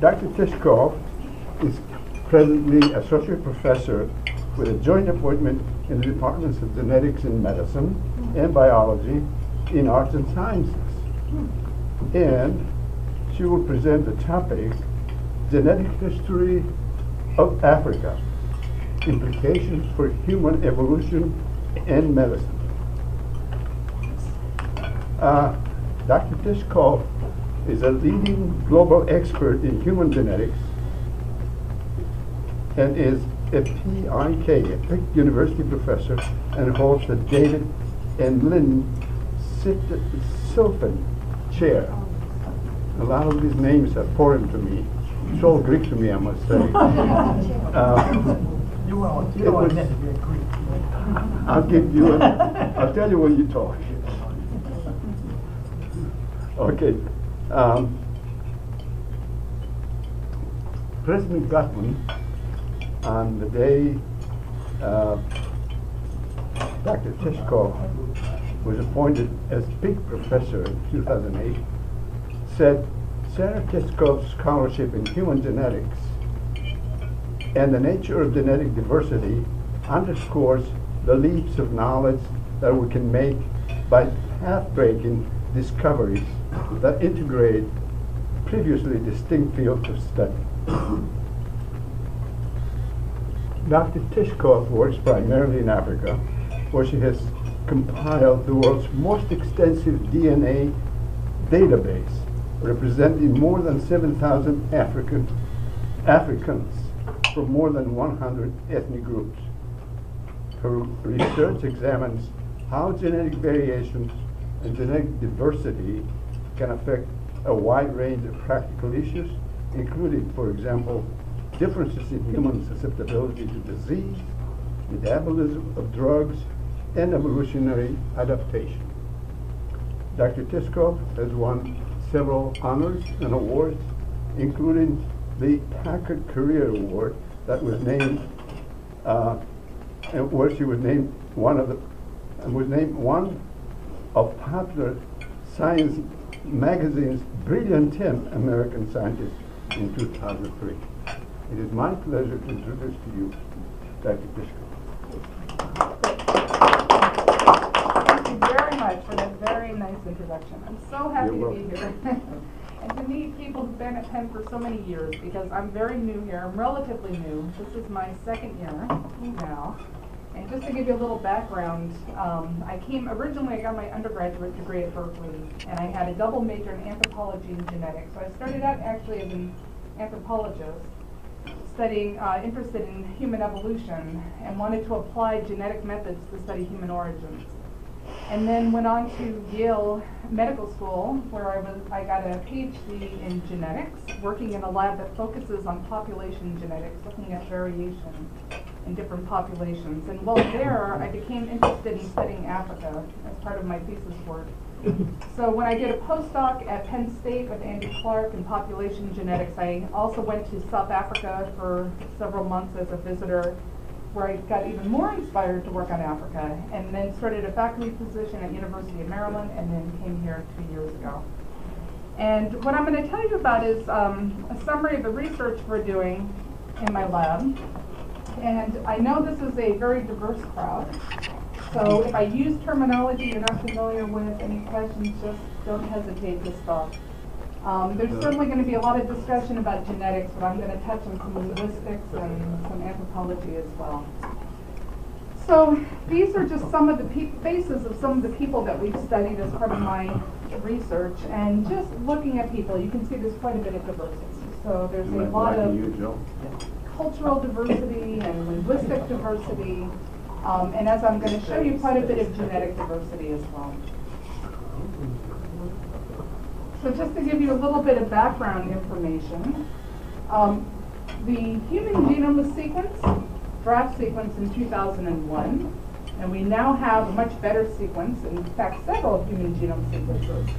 Dr. Tishkoff is presently associate professor with a joint appointment in the departments of genetics in medicine and biology in arts and sciences. And she will present the topic, Genetic History of Africa, Implications for Human Evolution and Medicine. Dr. Tishkoff is a leading global expert in human genetics and is a PIK, a Pitt University professor, and holds the David and Lynn Silfen Chair. A lot of these names are foreign to me. It's all Greek to me, I must say. I'll tell you when you talk. Okay. President Gutman, on the day Dr. Tishkoff was appointed as Pitt professor in 2008, said Sarah Tishkoff's scholarship in human genetics and the nature of genetic diversity underscores the leaps of knowledge that we can make by path-breaking discoveries that integrate previously distinct fields of study. Dr. Tishkoff works primarily in Africa, where she has compiled the world's most extensive DNA database, representing more than 7,000 Africans from more than 100 ethnic groups. Her research examines how genetic variations and genetic diversity can affect a wide range of practical issues, including, for example, differences in human susceptibility to disease, metabolism of drugs, and evolutionary adaptation. Dr. Tishkoff has won several honors and awards, including the Packard Career Award that was named, where she was named one of Popular Science magazine's Brilliant 10 American Scientists in 2003. It is my pleasure to introduce to you Dr. Tishkoff. Thank you very much for that very nice introduction. I'm so happy to be here. And to meet people who've been at Penn for so many years, because I'm very new here. I'm relatively new. This is my second year now. And just to give you a little background, originally I got my undergraduate degree at Berkeley, and I had a double major in anthropology and genetics. So I started out actually as an anthropologist, studying, interested in human evolution, and wanted to apply genetic methods to study human origins. And then went on to Yale Medical School, where I got a PhD in genetics, working in a lab that focuses on population genetics, looking at variation in different populations. And while there, I became interested in studying Africa as part of my thesis work. So when I did a postdoc at Penn State with Andy Clark in population genetics, I also went to South Africa for several months as a visitor, where I got even more inspired to work on Africa, and then started a faculty position at University of Maryland, and then came here 2 years ago. And what I'm going to tell you about is a summary of the research we're doing in my lab. And I know this is a very diverse crowd, so if I use terminology you're not familiar with, any questions, just don't hesitate to stop. There's certainly going to be a lot of discussion about genetics, but I'm going to touch on some linguistics and some anthropology as well. So these are just some of the faces of some of the people that we've studied as part of my research. And just looking at people, you can see there's quite a bit of diversity. So there's a lot of cultural diversity and linguistic diversity. And as I'm going to show you, quite a bit of genetic diversity as well. So just to give you a little bit of background information, the human genome was sequenced, draft sequence in 2001, and we now have a much better sequence, in fact several human genome sequences.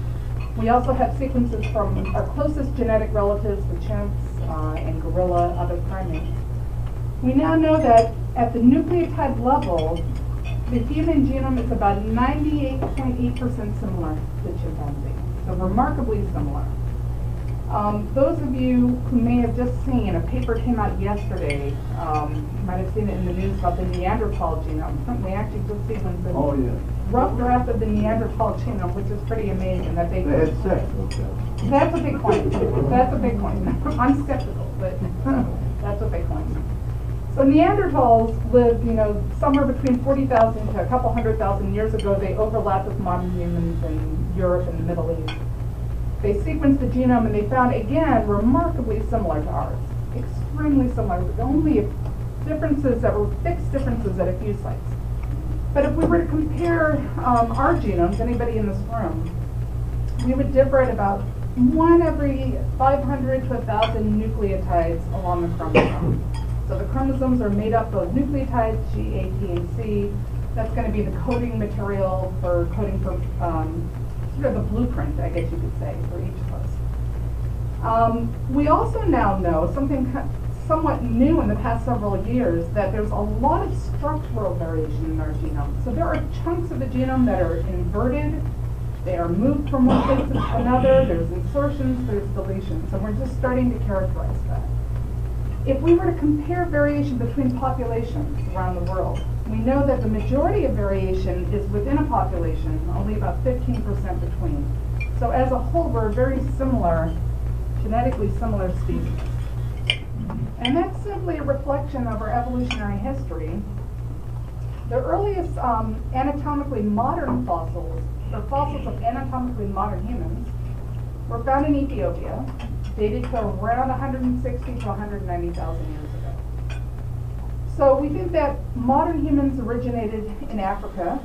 We also have sequences from our closest genetic relatives, the chimps and gorilla, other primates. We now know that at the nucleotide level, the human genome is about 98.8% similar to chimpanzee. So remarkably similar. Those of you who may have just seen, a paper came out yesterday, you might have seen it in the news about the Neanderthal genome. They actually just sequenced a rough draft of the Neanderthal genome, which is pretty amazing that they had sex. That's what they claim. That's what they claim. I'm skeptical, but that's what they claim. So Neanderthals lived, somewhere between 40,000 to a couple 100,000 years ago. They overlapped with modern humans in Europe and the Middle East. They sequenced the genome and they found, again, remarkably similar to ours. Extremely similar, with only differences that were fixed differences at a few sites. But if we were to compare our genomes, anybody in this room, we would differ at about 1 every 500 to 1,000 nucleotides along the chromosome. So the chromosomes are made up of nucleotides, G, A, T, and C. That's going to be the coding material for coding for sort of the blueprint, I guess you could say, for each of us. We also now know something somewhat new in the past several years, that there's a lot of structural variation in our genome. So there are chunks of the genome that are inverted, they are moved from one place to another, there's insertions, there's deletions, and we're just starting to characterize that. If we were to compare variation between populations around the world, we know that the majority of variation is within a population, only about 15% between. So as a whole, we're a very similar, genetically similar species. And that's simply a reflection of our evolutionary history. The earliest anatomically modern fossils, or fossils of anatomically modern humans, were found in Ethiopia, dated to around 160 to 190,000 years ago. So we think that modern humans originated in Africa,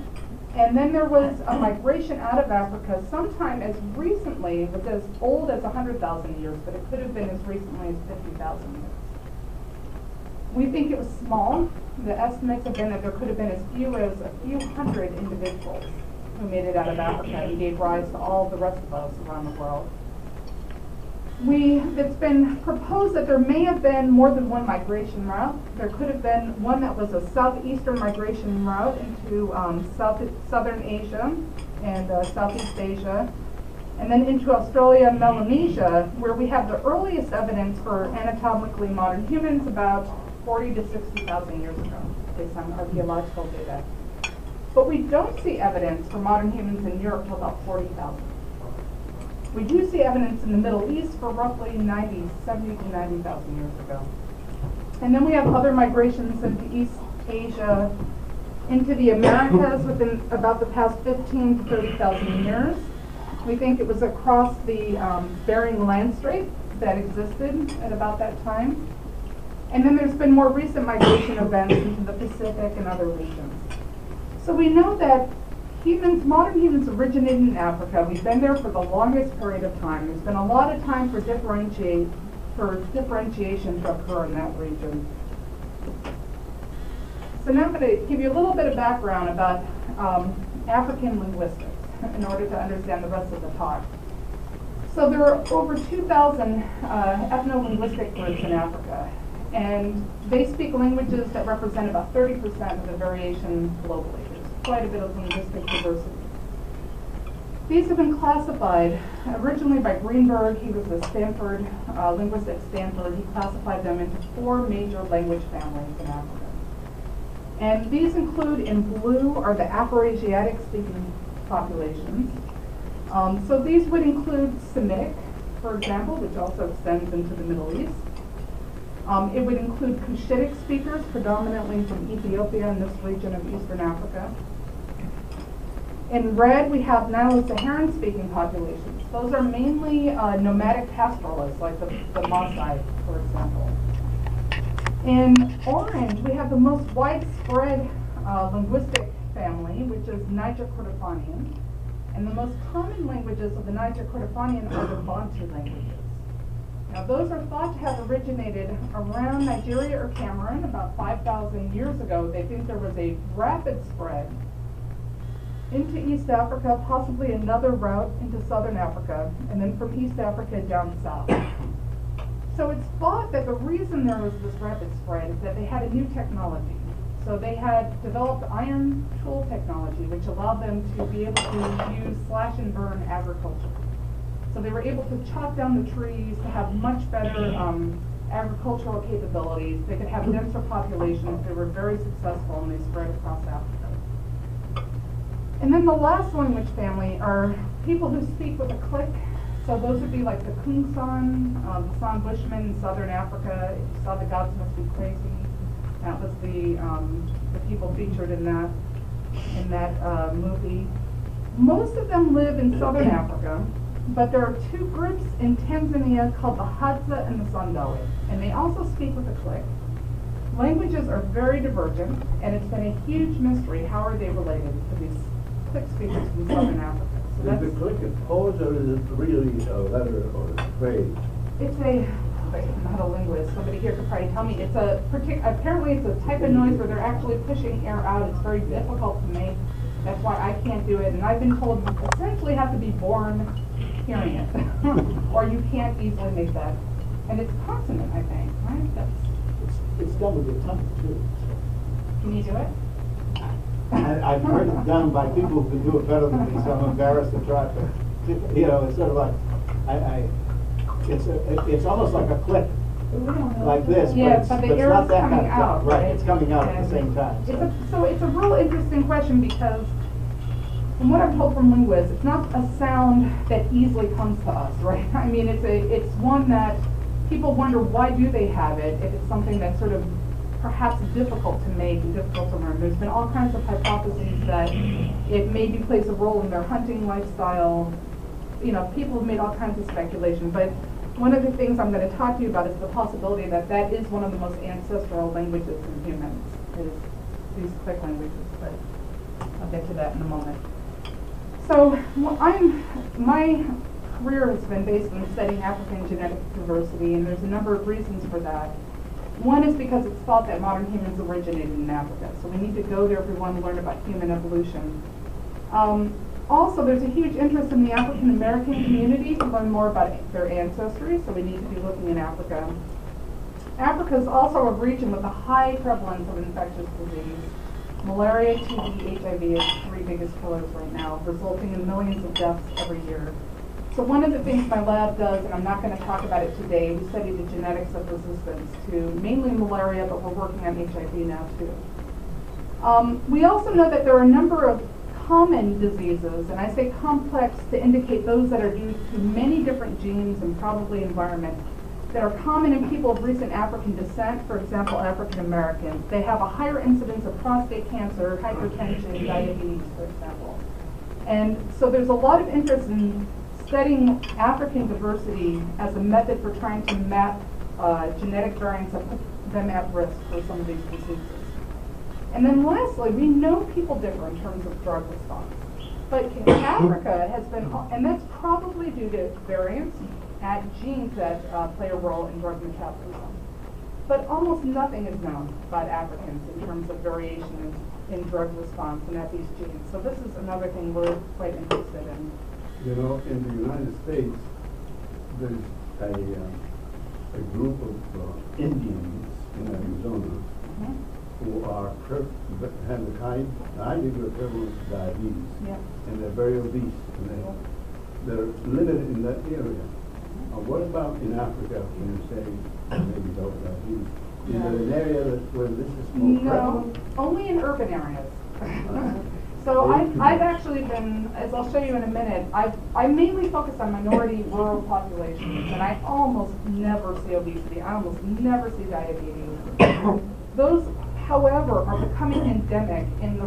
and then there was a migration out of Africa sometime as recently, it was as old as 100,000 years, but it could have been as recently as 50,000 years. We think it was small. The estimates have been that there could have been as few as a few hundred individuals who made it out of Africa and gave rise to all the rest of us around the world. It's been proposed that there may have been more than one migration route. There could have been one that was a southeastern migration route into southern Asia and Southeast Asia, and then into Australia and Melanesia, where we have the earliest evidence for anatomically modern humans about 40 to 60,000 years ago, based on archaeological data. But we don't see evidence for modern humans in Europe till about 40,000. We do see evidence in the Middle East for roughly 70 to 90,000 years ago. And then we have other migrations into East Asia, into the Americas within about the past 15 to 30,000 years. We think it was across the Bering Land Strait that existed at about that time. And then there's been more recent migration events into the Pacific and other regions. So we know that modern humans originated in Africa. We've been there for the longest period of time. There's been a lot of time for differentiation to occur in that region. So now I'm going to give you a little bit of background about African linguistics in order to understand the rest of the talk. So there are over 2,000 ethno-linguistic groups in Africa, and they speak languages that represent about 30% of the variation globally. Quite a bit of linguistic diversity. These have been classified originally by Greenberg. He was a Stanford linguist at Stanford. He classified them into 4 major language families in Africa. And these include, in blue, are the Afroasiatic speaking populations. So these would include Semitic, for example, which also extends into the Middle East. It would include Cushitic speakers, predominantly from Ethiopia and this region of Eastern Africa. In red, we have Nilo-Saharan speaking populations. Those are mainly nomadic pastoralists, like the Maasai, for example. In orange, we have the most widespread linguistic family, which is Niger-Kordofanian. And the most common languages of the Niger-Kordofanian are the Bantu languages. Now, those are thought to have originated around Nigeria or Cameroon about 5,000 years ago. They think there was a rapid spread into East Africa, possibly another route into Southern Africa, and then from East Africa down south. So it's thought that the reason there was this rapid spread is that they had a new technology. So they had developed iron tool technology, which allowed them to be able to use slash and burn agriculture. So they were able to chop down the trees to have much better agricultural capabilities. They could have denser populations. They were very successful and they spread across Africa. And then the last language family are people who speak with a click. So those would be like the Kungsan, the San Bushmen in southern Africa. If you saw The Gods Must Be Crazy, that was the people featured in that movie. Most of them live in southern Africa, but there are two groups in Tanzania called the Hadza and the Sandali, and they also speak with a click. Languages are very divergent, and it's been a huge mystery. How are they related to these click speakers from southern Africa? So is the click a pose or is it really a letter or a phrase? It's I'm not a linguist. Somebody here could probably tell me. It's apparently it's a type of noise where they're actually pushing air out. It's very difficult to make. That's why I can't do it. And I've been told you essentially have to be born hearing it, or you can't easily make that. And it's consonant, I think, right? It's done with your tongue too. Can you do it? I've heard it done by people who can do it better than me, so I'm embarrassed to try. But you know, it's sort of like it's almost like a click, like this. Yeah, but the air is coming out. Right, it's coming out at the same time. So it's a real interesting question because, from what I'm told from linguists, it's not a sound that easily comes to us, right? I mean, it's one that people wonder why do they have it if it's something that's sort of perhaps difficult to make and difficult to learn. There's been all kinds of hypotheses that it maybe plays a role in their hunting lifestyle. You know, people have made all kinds of speculation, but one of the things I'm going to talk to you about is the possibility that that is one of the most ancestral languages in humans, is these click languages, but I'll get to that in a moment. So my career has been based on studying African genetic diversity, and there's a number of reasons for that. One is because it's thought that modern humans originated in Africa, so we need to go there if we want to learn about human evolution. Also, there's a huge interest in the African American community to learn more about their ancestry, so we need to be looking in Africa. Africa is also a region with a high prevalence of infectious disease. Malaria, TB, HIV are the three biggest killers right now, resulting in millions of deaths every year. So one of the things my lab does, and I'm not going to talk about it today, we study the genetics of resistance to mainly malaria, but we're working on HIV now too. We also know that there are a number of common diseases, and I say complex to indicate those that are due to many different genes and probably environment, that are common in people of recent African descent, for example, African Americans. They have a higher incidence of prostate cancer, hypertension, diabetes, for example. And so there's a lot of interest in studying African diversity as a method for trying to map genetic variants that put them at risk for some of these diseases. And then lastly, we know people differ in terms of drug response. But Africa has been, and that's probably due to variants at genes that play a role in drug metabolism. But almost nothing is known about Africans in terms of variation in drug response and at these genes. So this is another thing we're quite interested in. You know, in the United States, there's a group of Indians in Arizona who are have a high degree of prevalence of diabetes, and they're very obese, and they're limited in that area. What about in Africa when you say maybe don't diabetes? Is there an area where this is more prevalent? No, only in urban areas. So I've actually been, as I'll show you in a minute, I mainly focus on minority rural populations, and I almost never see obesity. I almost never see diabetes. Those, however, are becoming endemic in the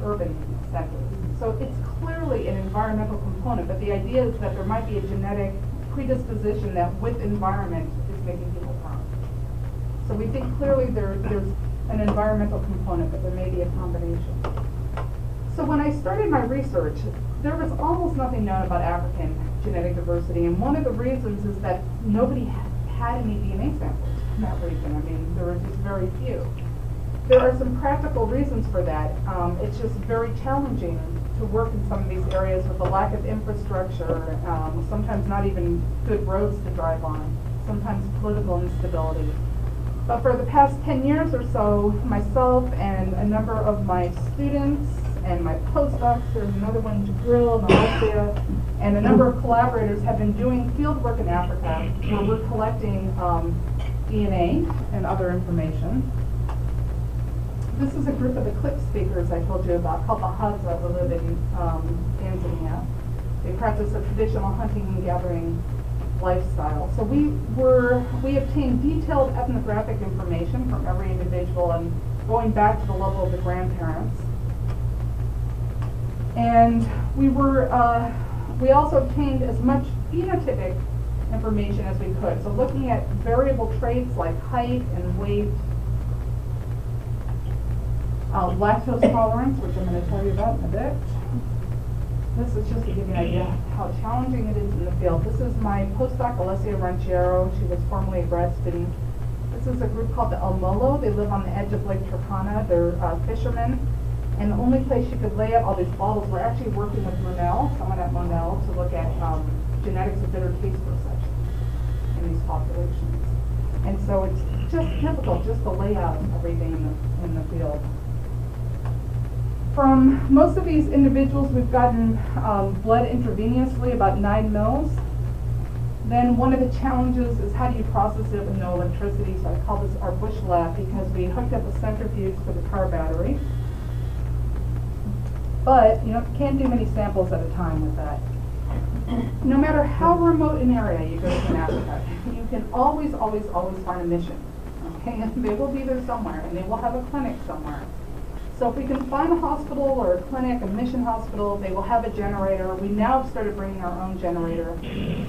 urban centers. So it's clearly an environmental component, but the idea is that there might be a genetic predisposition that with environment is making people prone. So we think clearly there's an environmental component, but there may be a combination. So when I started my research, there was almost nothing known about African genetic diversity, and one of the reasons is that nobody had any DNA samples in that region. I mean, there were just very few. There are some practical reasons for that. It's just very challenging to work in some of these areas with the lack of infrastructure, sometimes not even good roads to drive on, sometimes political instability. But for the past 10 years or so, myself and a number of my students and my postdocs. There's another one in Jabril, Malaysia, and a number of collaborators have been doing field work in Africa where we're collecting DNA and other information. This is a group of eclipse speakers I told you about called the Hadza who live in Tanzania. They practice a traditional hunting and gathering lifestyle. So we obtained detailed ethnographic information from every individual and going back to the level of the grandparents. And we also obtained as much phenotypic information as we could. So looking at variable traits like height and weight, lactose tolerance, which I'm going to tell you about in a bit. This is just to give you an idea how challenging it is in the field. This is my postdoc, Alessia Ranchero. She was formerly a grad student. This is a group called the El Molo. They live on the edge of Lake Turkana. They're fishermen. And the only place you could lay out all these bottles, we're actually working with Monell, someone at Monell, to look at genetics of bitter taste perception in these populations. And so it's just difficult just to lay out everything in the field. From most of these individuals, we've gotten blood intravenously, about 9 mils. Then one of the challenges is how do you process it with no electricity? So I call this our bush lab because we hooked up a centrifuge for the car battery. But you can't do many samples at a time with that. No matter how remote an area you go to in Africa, you can always find a mission. Okay, and they will be there somewhere, and they will have a clinic somewhere. So if we can find a hospital or a clinic, a mission hospital, they will have a generator. We now have started bringing our own generator.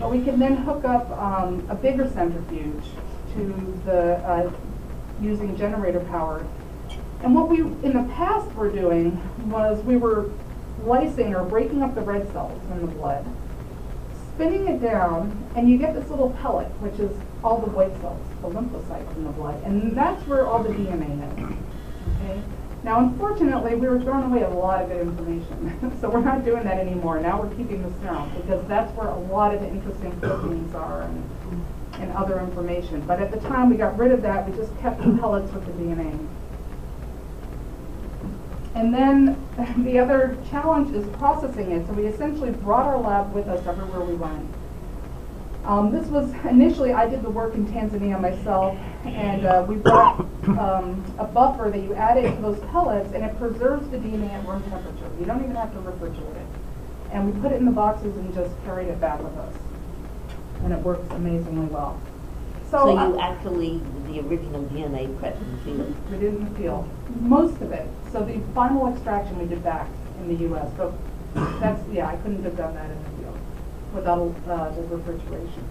Or we can then hook up a bigger centrifuge to the using generator power. And what we in the past were doing was we were lysing or breaking up the red cells in the blood, spinning it down, and you get this little pellet, which is all the white cells, the lymphocytes in the blood. And that's where all the DNA is. Okay? Now, unfortunately, we were throwing away a lot of good information. So we're not doing that anymore. Now we're keeping the serum because that's where a lot of the interesting proteins are and other information. But at the time we got rid of that, we just kept the pellets with the DNA. And then the other challenge is processing it. So we essentially brought our lab with us everywhere we went. This was initially, I did the work in Tanzania myself, and we brought a buffer that you add into those pellets, and it preserves the DNA at room temperature. You don't even have to refrigerate it. And we put it in the boxes and just carried it back with us. And it works amazingly well. So you actually, the original DNA prepped in the field? We did in the field. Most of it. So the final extraction we did back in the U.S. But that's, yeah, I couldn't have done that in the field without the refrigeration.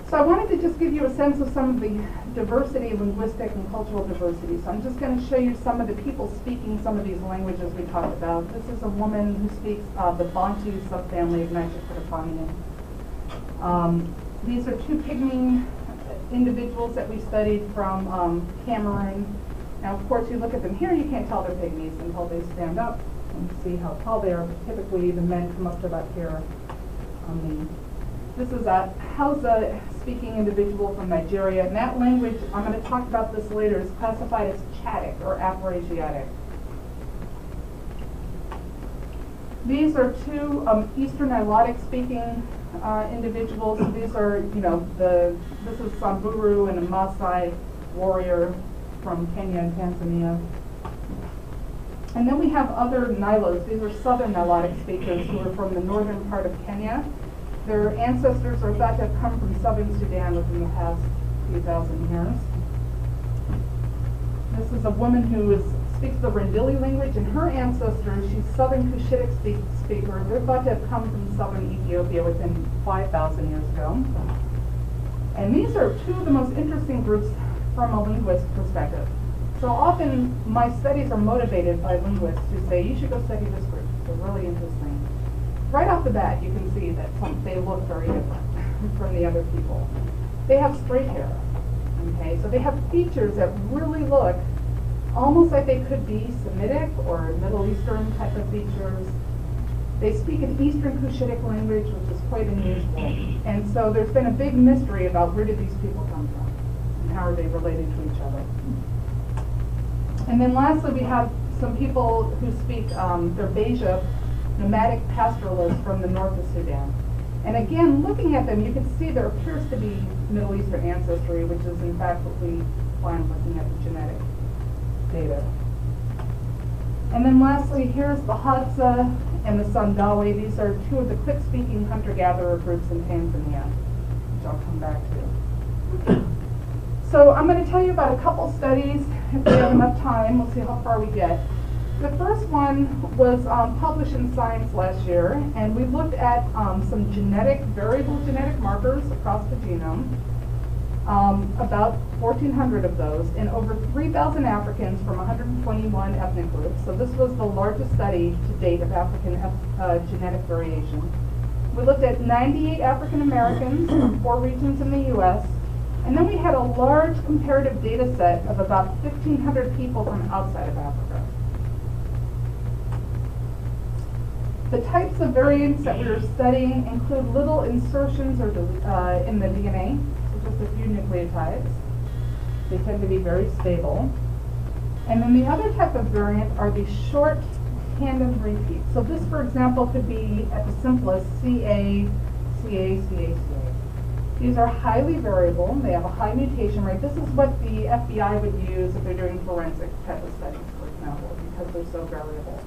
So I wanted to just give you a sense of some of the diversity, linguistic and cultural diversity. So I'm just going to show you some of the people speaking some of these languages we talked about. This is a woman who speaks the Bantu subfamily of Niger-Kritopanian. These are 2 pygmy individuals that we studied from Cameroon. Now, of course, you look at them here, you can't tell they're pygmies until they stand up and see how tall they are. But typically, the men come up to about here. This is a Hausa-speaking individual from Nigeria, and that language, I'm going to talk about this later, is classified as Chadic or Afro-Asiatic. These are 2 Eastern Nilotic-speaking individuals. These are, this is Samburu and a Maasai warrior from Kenya and Tanzania. And then we have other Nilos. These are Southern Nilotic speakers who are from the northern part of Kenya. Their ancestors are thought to have come from southern Sudan within the past few thousand years. This is a woman who speaks the Rendili language, and her ancestors, she's Southern Cushitic speaker. They're thought to have come from southern Ethiopia within 5,000 years ago. And these are 2 of the most interesting groups from a linguist perspective. So often my studies are motivated by linguists who say, you should go study this group. They're really interesting. Right off the bat, you can see that they look very different from the other people. They have straight hair. Okay, so they have features that really look almost like they could be Semitic or Middle Eastern type of features. They speak an Eastern Cushitic language, which is quite unusual. And so there's been a big mystery about where did these people come from and how are they related to each other. And then lastly, we have some people who speak, they're Beja, nomadic pastoralists from the north of Sudan. And again, looking at them, you can see there appears to be Middle Eastern ancestry, which is in fact what we find looking at the genetic data. And then lastly, here's the Hadza and the Sandawe. These are two of the quick-speaking hunter-gatherer groups in Tanzania, which I'll come back to. So I'm going to tell you about a couple studies. If we have enough time, we'll see how far we get. The first one was published in Science last year, and we looked at some variable genetic markers across the genome, about 1,400 of those, in over 3,000 Africans from 121 ethnic groups. So this was the largest study to date of African genetic variation. We looked at 98 African Americans from 4 regions in the US, and then we had a large comparative data set of about 1,500 people from outside of Africa. The types of variants that we were studying include little insertions or in the DNA, so just a few nucleotides. They tend to be very stable. And then the other type of variant are the short tandem repeats. So this, for example, could be at the simplest CA, CA, CA, CA. These are highly variable. They have a high mutation rate. This is what the FBI would use if they're doing forensic type of studies, for example, because they're so variable.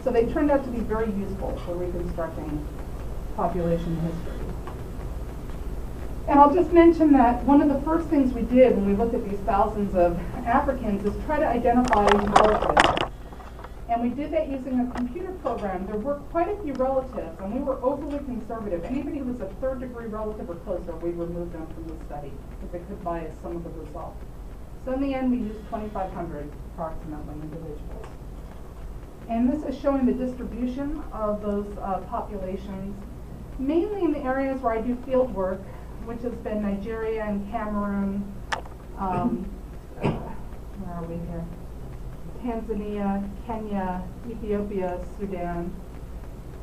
So they turned out to be very useful for reconstructing population history. And I'll just mention that one of the first things we did when we looked at these thousands of Africans is try to identify relatives. And we did that using a computer program. There were quite a few relatives, and we were overly conservative. Anybody who was a third-degree relative or closer, we removed them from the study because it could bias some of the results. So in the end, we used 2,500 approximately individuals. And this is showing the distribution of those populations, mainly in the areas where I do field work, which has been Nigeria and Cameroon, where are we here? Tanzania, Kenya, Ethiopia, Sudan.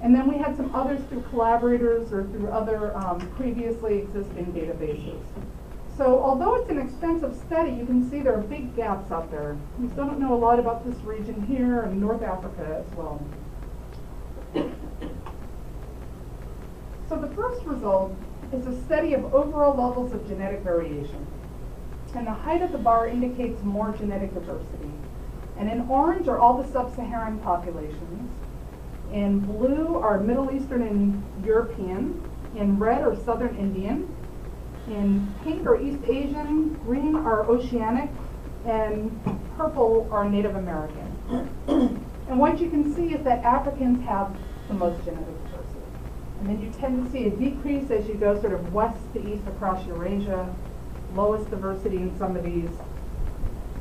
And then we had some others through collaborators or through other previously existing databases. So although it's an expensive study, you can see there are big gaps out there. We still don't know a lot about this region here and North Africa as well. So the first result is a study of overall levels of genetic variation. And the height of the bar indicates more genetic diversity. And in orange are all the sub-Saharan populations. In blue are Middle Eastern and European. In red are Southern Indian. In pink are East Asian. Green are Oceanic. And purple are Native American. And what you can see is that Africans have the most genetic diversity. And then you tend to see a decrease as you go sort of west to east across Eurasia. Lowest diversity in some of these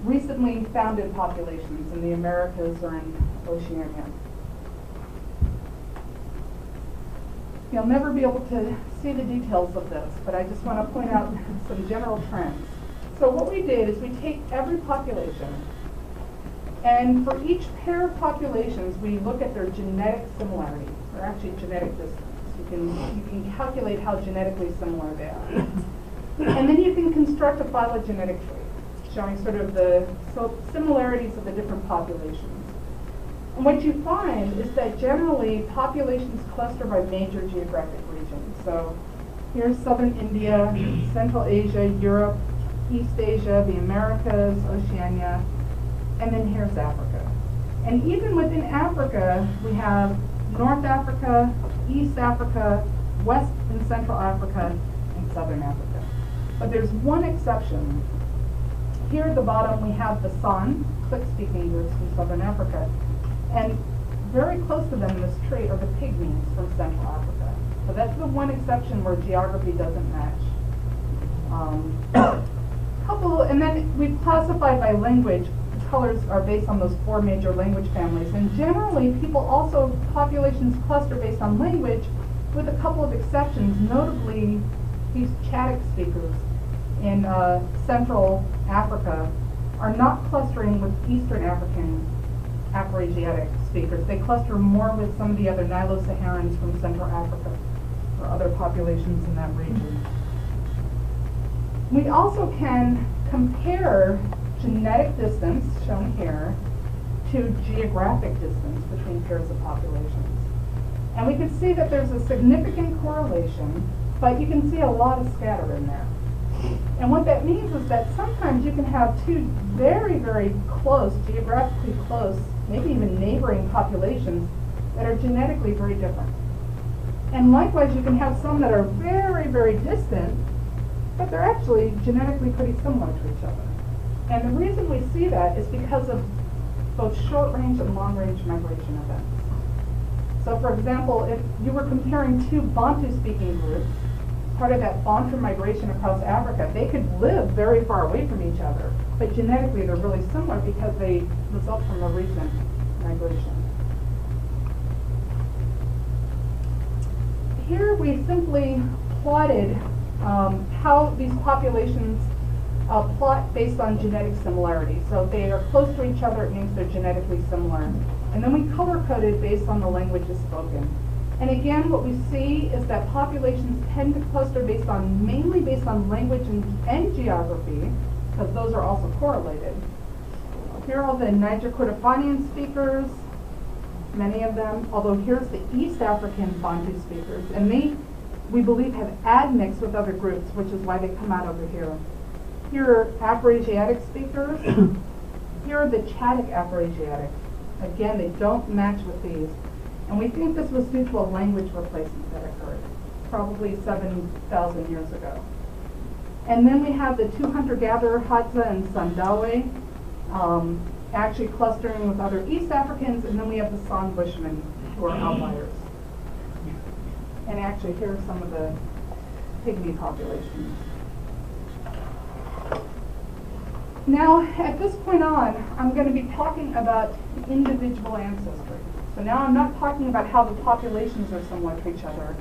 recently founded populations in the Americas or in Oceania. You'll never be able to see the details of this, but I just want to point out some general trends. So what we did is we take every population, and for each pair of populations, we look at their genetic similarity, or actually genetic distance. You can calculate how genetically similar they are. And then you can construct a phylogenetic tree, showing sort of the similarities of the different populations. And what you find is that generally populations cluster by major geographic regions. So here's Southern India, Central Asia, Europe, East Asia, the Americas, Oceania, and then here's Africa. And even within Africa, we have North Africa, East Africa, West and Central Africa, and Southern Africa. But there's one exception. Here at the bottom, we have the San, click-speaking groups from Southern Africa. And very close to them in this tree are the pygmies from Central Africa. So that's the one exception where geography doesn't match. And then we've classified by language. The colors are based on those 4 major language families. And generally, populations cluster based on language with a couple of exceptions, notably these Chadic speakers in Central Africa are not clustering with Eastern African Afroasiatic speakers. They cluster more with some of the other Nilo-Saharans from Central Africa or other populations in that region. We also can compare genetic distance, shown here, to geographic distance between pairs of populations. And we can see that there's a significant correlation, but you can see a lot of scatter in there. And what that means is that sometimes you can have two very, very close, geographically close, maybe even neighboring populations that are genetically very different. And likewise, you can have some that are very, very distant, but they're actually genetically pretty similar to each other. And the reason we see that is because of both short-range and long-range migration events. So for example, if you were comparing two Bantu-speaking groups, part of that Bantu migration across Africa, they could live very far away from each other, but genetically they're really similar because they result from a recent migration. Here we simply plotted how these populations plot based on genetic similarity. So if they are close to each other, it means they're genetically similar. And then we color-coded based on the languages spoken. And again, what we see is that populations tend to cluster mainly based on language and geography, because those are also correlated. Here are the Niger Kordofanian speakers, many of them, although here's the East African Bantu speakers, and they, we believe, have admixed with other groups, which is why they come out over here. Here are Afroasiatic speakers. Here are the Chadic Afroasiatic. Again, they don't match with these. And we think this was due to a language replacement that occurred, probably 7,000 years ago. And then we have the two hunter-gatherer, Hadza and Sandawe, actually clustering with other East Africans, and then we have the San Bushmen, who are outliers. And actually, here are some of the pygmy populations. Now, at this point on, I'm going to be talking about individual ancestry. So now I'm not talking about how the populations are similar to each other.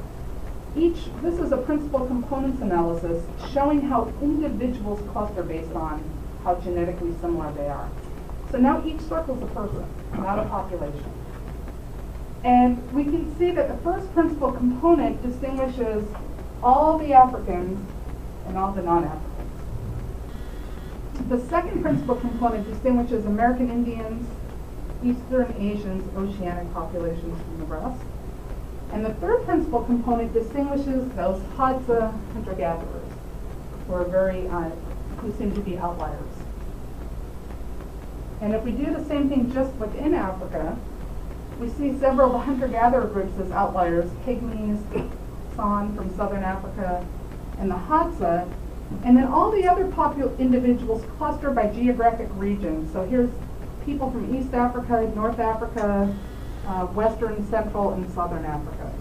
This is a principal components analysis showing how individuals cluster based on how genetically similar they are. So now each circle is a person, not a population. And we can see that the first principal component distinguishes all the Africans and all the non-Africans. The second principal component distinguishes American Indians, Eastern Asians, Oceanic populations from the rest. And the third principal component distinguishes those Hadza hunter-gatherers, who seem to be outliers. And if we do the same thing just within Africa, we see several of the hunter-gatherer groups as outliers, Pygmies, San from southern Africa, and the Hadza. And then all the other individuals cluster by geographic region. So here's people from East Africa, North Africa, Western, Central, and Southern Africa.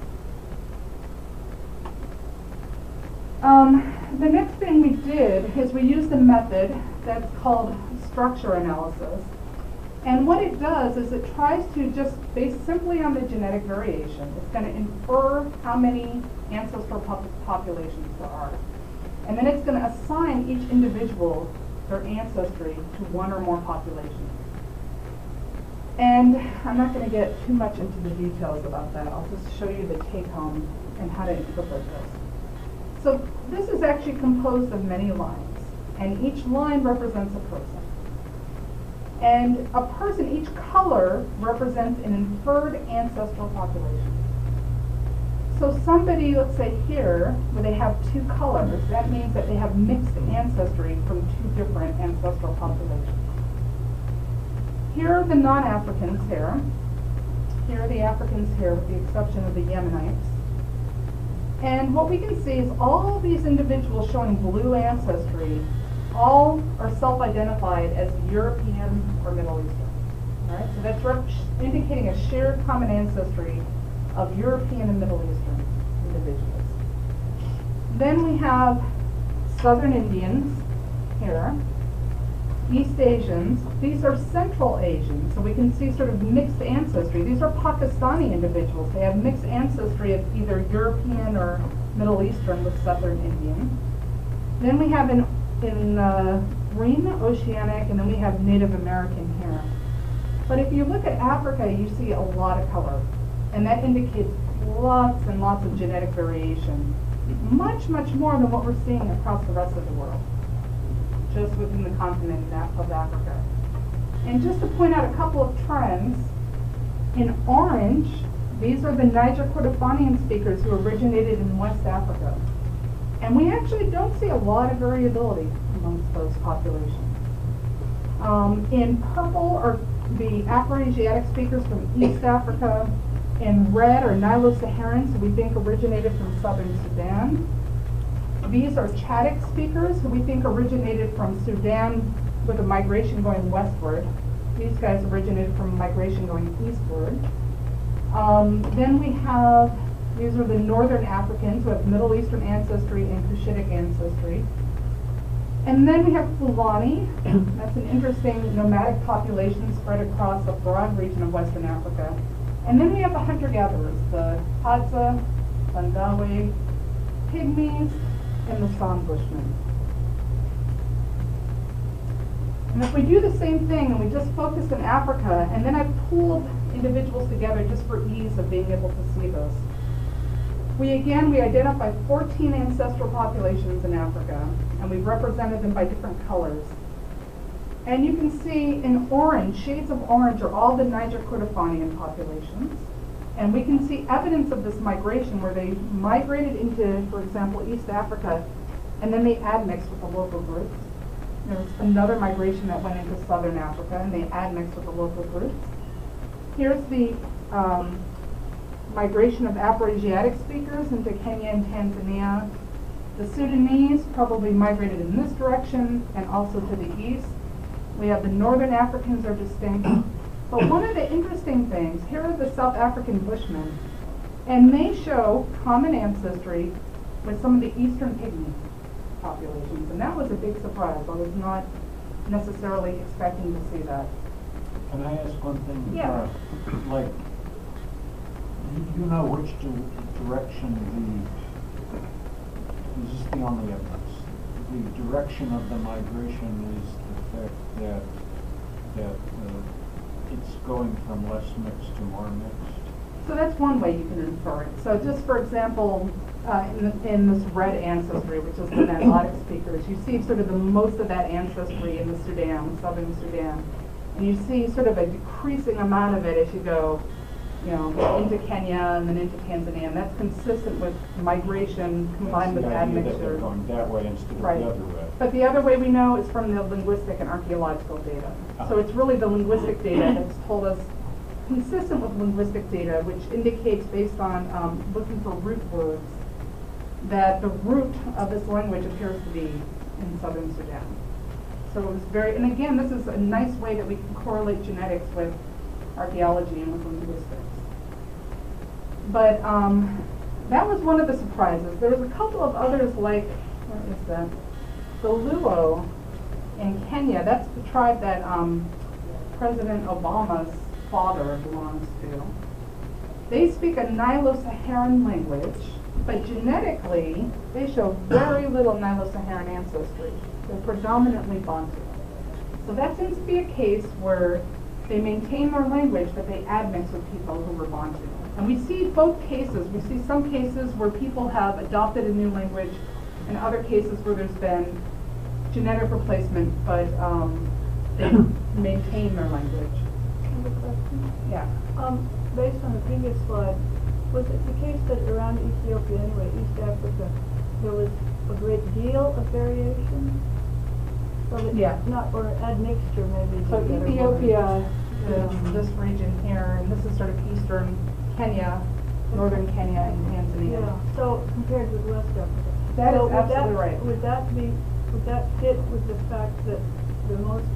The next thing we did is we used a method that's called structure analysis. And what it does is it tries to just base simply on the genetic variation. It's going to infer how many ancestral populations there are. And then it's going to assign each individual their ancestry to one or more populations. And I'm not going to get too much into the details about that. I'll just show you the take-home and how to interpret this. So this is actually composed of many lines, and each line represents a person. And a person, each color represents an inferred ancestral population. So somebody, let's say here, where they have two colors, that means that they have mixed ancestry from two different ancestral populations. Here are the non-Africans here. Here are the Africans here, with the exception of the Yemenites. And what we can see is all these individuals showing blue ancestry, all are self-identified as European or Middle Eastern. All right? So that's indicating a shared common ancestry of European and Middle Eastern individuals. Then we have Southern Indians here, East Asians. These are Central Asians, so we can see sort of mixed ancestry. These are Pakistani individuals. They have mixed ancestry of either European or Middle Eastern with Southern Indian. Then we have in Rim, Oceanic, and then we have Native American here. But if you look at Africa, you see a lot of color, and that indicates lots and lots of genetic variation, much, much more than what we're seeing across the rest of the world, just within the continent of Africa. And just to point out a couple of trends, in orange, these are the Niger Kordofanian speakers who originated in West Africa. And we actually don't see a lot of variability amongst those populations. In purple are the Afro-Asiatic speakers from East Africa. In red are Nilo-Saharans, who we think originated from southern Sudan. These are Chadic speakers, who we think originated from Sudan with a migration going westward. These guys originated from migration going eastward. Then we have, these are the Northern Africans who have Middle Eastern ancestry and Cushitic ancestry. And then we have Fulani. That's an interesting nomadic population spread across a broad region of Western Africa. And then we have the hunter-gatherers, the Hadza, Bandawe, Pygmies, and the San Bushmen. And if we do the same thing and we just focus in Africa, and then I've pooled individuals together just for ease of being able to see this. We identify 14 ancestral populations in Africa, and we've represented them by different colors. And you can see in orange, shades of orange are all the Niger Kordofanian populations. And we can see evidence of this migration where they migrated into, for example, East Africa, and then they admixed with the local groups. There was another migration that went into Southern Africa, and they admixed with the local groups. Here's the migration of Afro-Asiatic speakers into Kenya and Tanzania. The Sudanese probably migrated in this direction and also to the east. We have the Northern Africans are distinct. But one of the interesting things, here are the South African Bushmen, and they show common ancestry with some of the Eastern Pygmy populations, and that was a big surprise. I was not necessarily expecting to see that. Can I ask one thing? Yeah. Like, you know which direction is this the only evidence? The direction of the migration is the fact that it's going from less mixed to more mixed? So that's one way you can infer it. So just for example, in this red ancestry, which is the Nilotic speakers, you see sort of the most of that ancestry in the Sudan, southern Sudan. And you see sort of a decreasing amount of it as you go, into Kenya and then into Tanzania. And that's consistent with migration combined with admixture. They're going that way instead of the other way. But the other way we know is from the linguistic and archaeological data. So it's really the linguistic data that's told us, consistent with linguistic data, which indicates based on looking for root words, that the root of this language appears to be in southern Sudan. So it was and again, this is a nice way that we can correlate genetics with archaeology and with linguistics. But that was one of the surprises. There was a couple of others like, where is that? The Luo in Kenya, that's the tribe that President Obama's father belongs to. They speak a Nilo-Saharan language, but genetically, they show very little Nilo-Saharan ancestry. They're predominantly Bantu. So that seems to be a case where they maintain their language, but they admix with people who were Bantu. And we see both cases. We see some cases where people have adopted a new language, and other cases where there's been genetic replacement, but they maintain their language. I have a question. Yeah. Based on the previous slide, was it the case that around Ethiopia, anyway, East Africa, there was a great deal of variation? So that Yeah. Not, or admixture maybe. So Ethiopia is this region here, and this is sort of eastern Kenya, northern Kenya, and Tanzania. Yeah, so compared with West Africa. That So is absolutely right. Would that fit with the fact that the most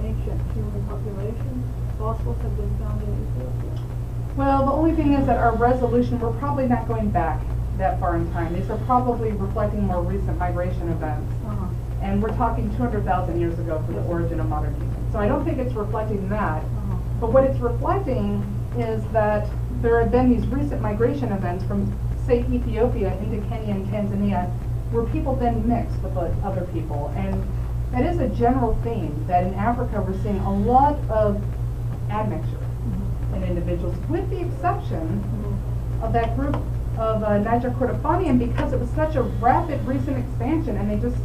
ancient human population fossils have been found in Ethiopia? Well, the only thing is that our resolution, we're probably not going back that far in time. These are probably reflecting more recent migration events. Uh-huh. And we're talking 200,000 years ago for the origin of modern humans. So I don't think it's reflecting that. Uh-huh. But what it's reflecting is that there have been these recent migration events from, say, Ethiopia into Kenya and Tanzania, where people then mix with other people. And that is a general theme, that in Africa we're seeing a lot of admixture in individuals, with the exception of that group of Niger Kordofanian, because it was such a rapid recent expansion, and they just,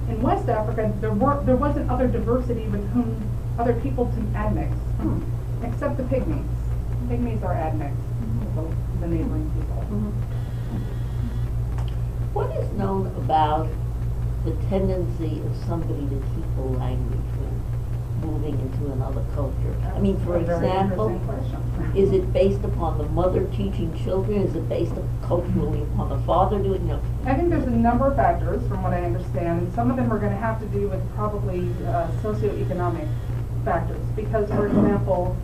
in West Africa, there wasn't other diversity with whom other people to admix, except the Pygmies. Pygmies are admixed with the neighboring people. What is known about the tendency of somebody to keep a language when moving into another culture? I mean, for That's a very example, interesting question. is it based upon the mother teaching children? Is it based culturally upon the father doing it? I think there's a number of factors, from what I understand. Some of them are going to have to do with probably socioeconomic factors. Because, for example,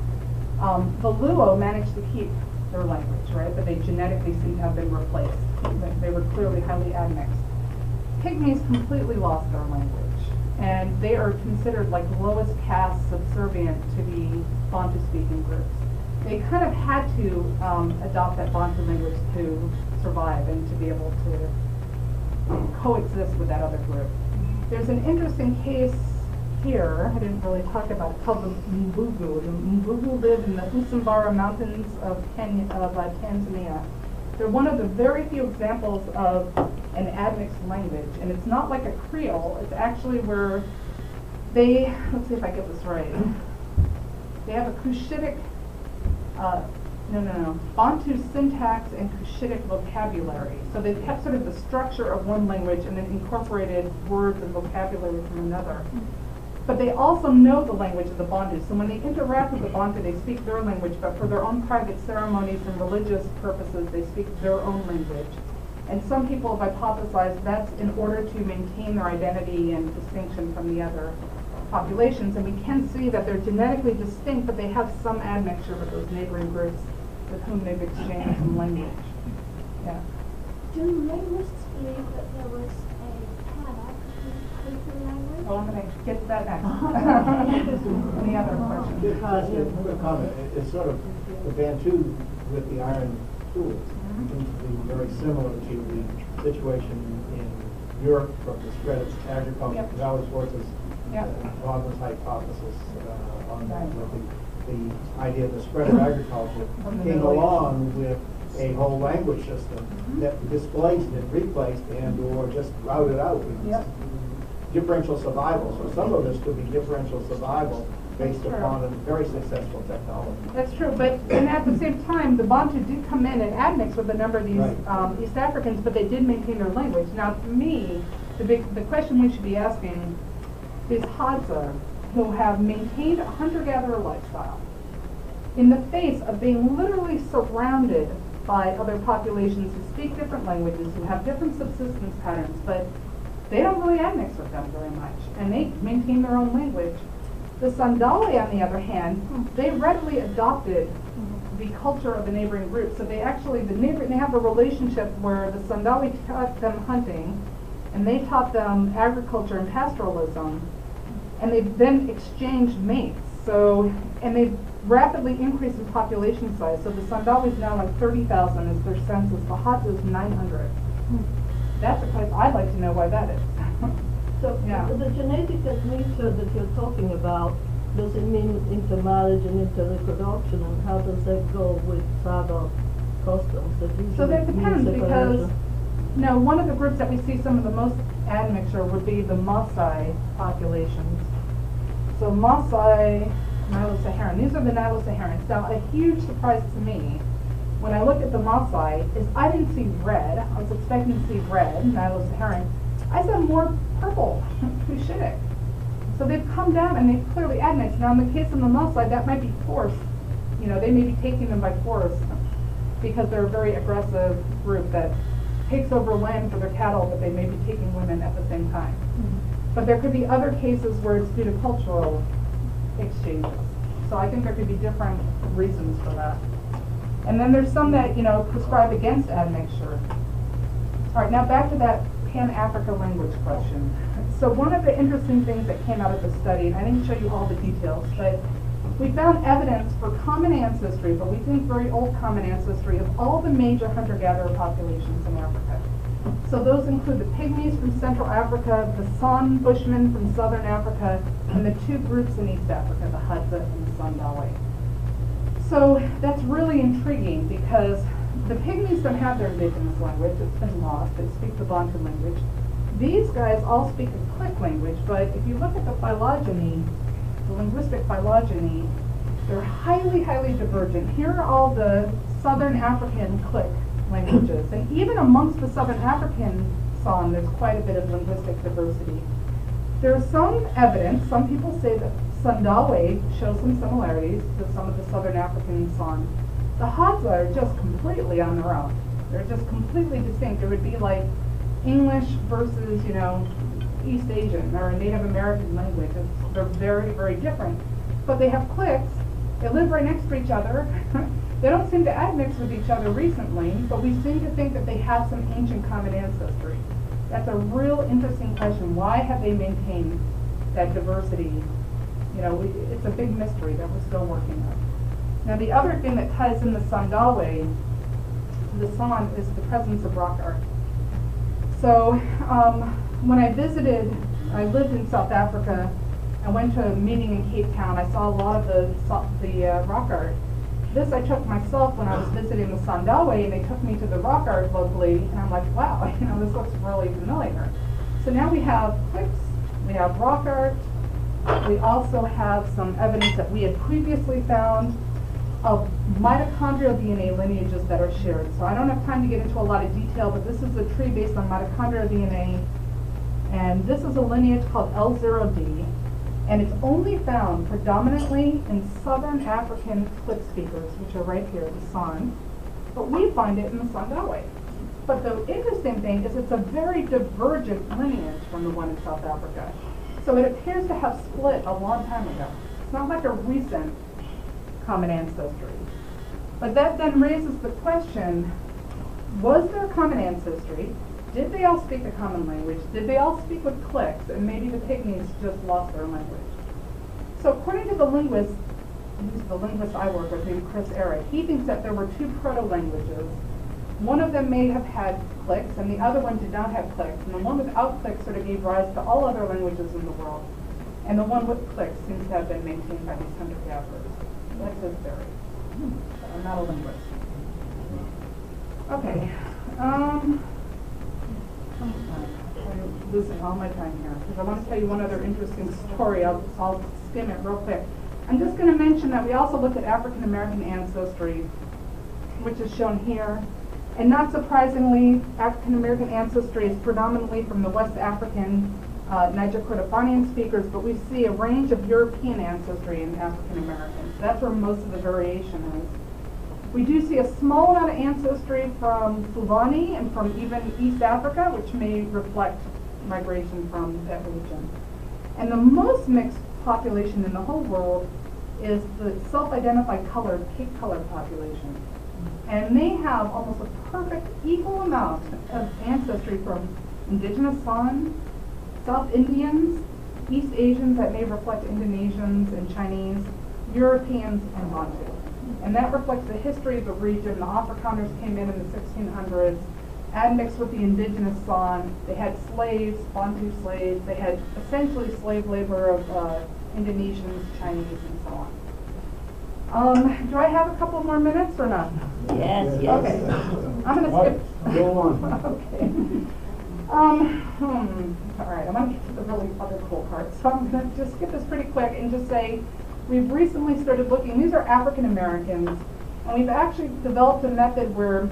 the Luo managed to keep their language, right? But they genetically seem to have been replaced. They were clearly highly admixed. Pygmies completely lost their language, and they are considered like lowest caste, subservient to the Bantu-speaking groups. They kind of had to adopt that Bantu language to survive and to be able to coexist with that other group. There's an interesting case here, I didn't really talk about it, called the Mbugu. The Mbugu live in the Usambara Mountains of Tanzania. They're one of the very few examples of an admixed language, and it's not like a Creole. It's actually where they, let's see if I get this right, they have a Cushitic, Bantu syntax and Cushitic vocabulary. So they've kept sort of the structure of one language and then incorporated words and vocabulary from another. But they also know the language of the Bantu. So when they interact with the Bantu, they speak their language, but for their own private ceremonies and religious purposes, they speak their own language. And some people have hypothesized that's in order to maintain their identity and distinction from the other populations. And we can see that they're genetically distinct, but they have some admixture with those neighboring groups with whom they've exchanged some language. Yeah. Do linguists believe that there was a paddock in the language? Oh, I'm going to get to that next. Any other questions? Because, quick comment, it's sort of the Bantu with the iron tools seems to be very similar to the situation in Europe from the spread of agriculture. Yep. Because I was forces Yep. Wagner's hypothesis on that, with the idea of the spread of agriculture From the came Middle East. along with a whole language system that displaced and replaced and or just routed out. Yep. Differential survival. So some of this could be differential survival based Sure. upon a very successful technology. That's true, but and at the same time, the Bantu did come in and admix with a number of these Right. East Africans, but they did maintain their language. Now, to me, the question we should be asking is Hadza, who have maintained a hunter-gatherer lifestyle, in the face of being literally surrounded by other populations who speak different languages, who have different subsistence patterns, but they don't really admix with them very much, and they maintain their own language. The Sandali, on the other hand, they readily adopted the culture of the neighboring group. So they actually, they have a relationship where the Sandali taught them hunting, and they taught them agriculture and pastoralism, and they then exchanged mates. So, and they've rapidly increased in population size. So the Sandali is now like 30,000 is their census. The Hadza is 900. That's a place I'd like to know why that is. So Yeah. the genetic nature that you're talking about, does it mean intermarriage and interreproduction, and how does that go with tribal customs that usually So that depends mean because, separation? one of the groups that we see some of the most admixture would be the Maasai populations. So Maasai, Nilo-Saharan, these are the Nilo-Saharans. Now, a huge surprise to me when I looked at the Maasai is I didn't see red. I was expecting to see red, Nilo-Saharan. I saw more purple, Cushitic. So they've come down and they've clearly admixed. Now, in the case of the Maasai, that might be force. They may be taking them by force because they're a very aggressive group that takes over land for their cattle, but they may be taking women at the same time. But there could be other cases where it's due to cultural exchanges. So I think there could be different reasons for that. And then there's some that, prescribe against admixture. All right, now back to that Pan-Africa language question. So one of the interesting things that came out of the study, and I didn't show you all the details, but we found evidence for common ancestry, but we think very old common ancestry of all the major hunter-gatherer populations in Africa. So those include the Pygmies from Central Africa, the San Bushmen from Southern Africa, and the two groups in East Africa, the Hadza and the Sandali. So that's really intriguing because the Pygmies don't have their indigenous language. It's been lost. They speak the Bantu language. These guys all speak a click language, but if you look at the phylogeny, the linguistic phylogeny, they're highly, highly divergent. Here are all the Southern African click languages, and even amongst the Southern African San, there's quite a bit of linguistic diversity. There's some evidence, some people say that Sandawe shows some similarities to some of the Southern African San. The Hadza are just completely on their own. They're just completely distinct. It would be like English versus, you know, East Asian or a Native American language. They're very, very different. But they have clicks. They live right next to each other. They don't seem to admix with each other recently, but we seem to think that they have some ancient common ancestry. That's a real interesting question. Why have they maintained that diversity? You know, it's a big mystery that we're still working on. Now, the other thing that ties in the Sandawe, the San, is the presence of rock art. So, when I visited, I lived in South Africa. I went to a meeting in Cape Town. I saw a lot of the rock art. This I took myself when I was visiting the Sandawe, and they took me to the rock art locally, and I'm like, wow, you know, this looks really familiar. So now we have clicks, we have rock art, we also have some evidence that we had previously found of mitochondrial DNA lineages that are shared. So I don't have time to get into a lot of detail, but this is a tree based on mitochondrial DNA, and this is a lineage called L0D. And it's only found predominantly in Southern African click speakers, which are right here, the San. But we find it in the Sandawe. But the interesting thing is it's a very divergent lineage from the one in South Africa. So it appears to have split a long time ago. It's not like a recent common ancestry. But that then raises the question, was there common ancestry? Did they all speak a common language? Did they all speak with clicks? And maybe the Pygmies just lost their language. So according to the linguist, who's the linguist I work with, named Chris Eric, he thinks that there were two proto-languages. One of them may have had clicks, and the other one did not have clicks. And the one without clicks sort of gave rise to all other languages in the world. And the one with clicks seems to have been maintained by these hunter-gatherers. That's his theory. I'm not a linguist. Okay. I'm losing all my time here because I want to tell you one other interesting story. I'll skim it real quick. I'm just going to mention that we also looked at African American ancestry, which is shown here. And not surprisingly, African American ancestry is predominantly from the West African Niger Kordofanian speakers, but we see a range of European ancestry in African Americans. That's where most of the variation is. We do see a small amount of ancestry from Fulani and from even East Africa, which may reflect migration from that region. And the most mixed population in the whole world is the self-identified colored, pig-colored population. And they have almost a perfect equal amount of ancestry from indigenous San, South Indians, East Asians that may reflect Indonesians and Chinese, Europeans, and Bantu. And that reflects the history of the region. The Afrikaners came in the 1600s, admixed with the indigenous San. They had slaves, Bantu slaves. They had essentially slave labor of Indonesians, Chinese, and so on. Do I have a couple more minutes or not? Yes, yes. Okay. I'm going to skip. Go on. Okay. All right, I'm going to get to the really other cool part. So I'm going to just skip this pretty quick and just say, we've recently started looking, these are African Americans, and we've actually developed a method where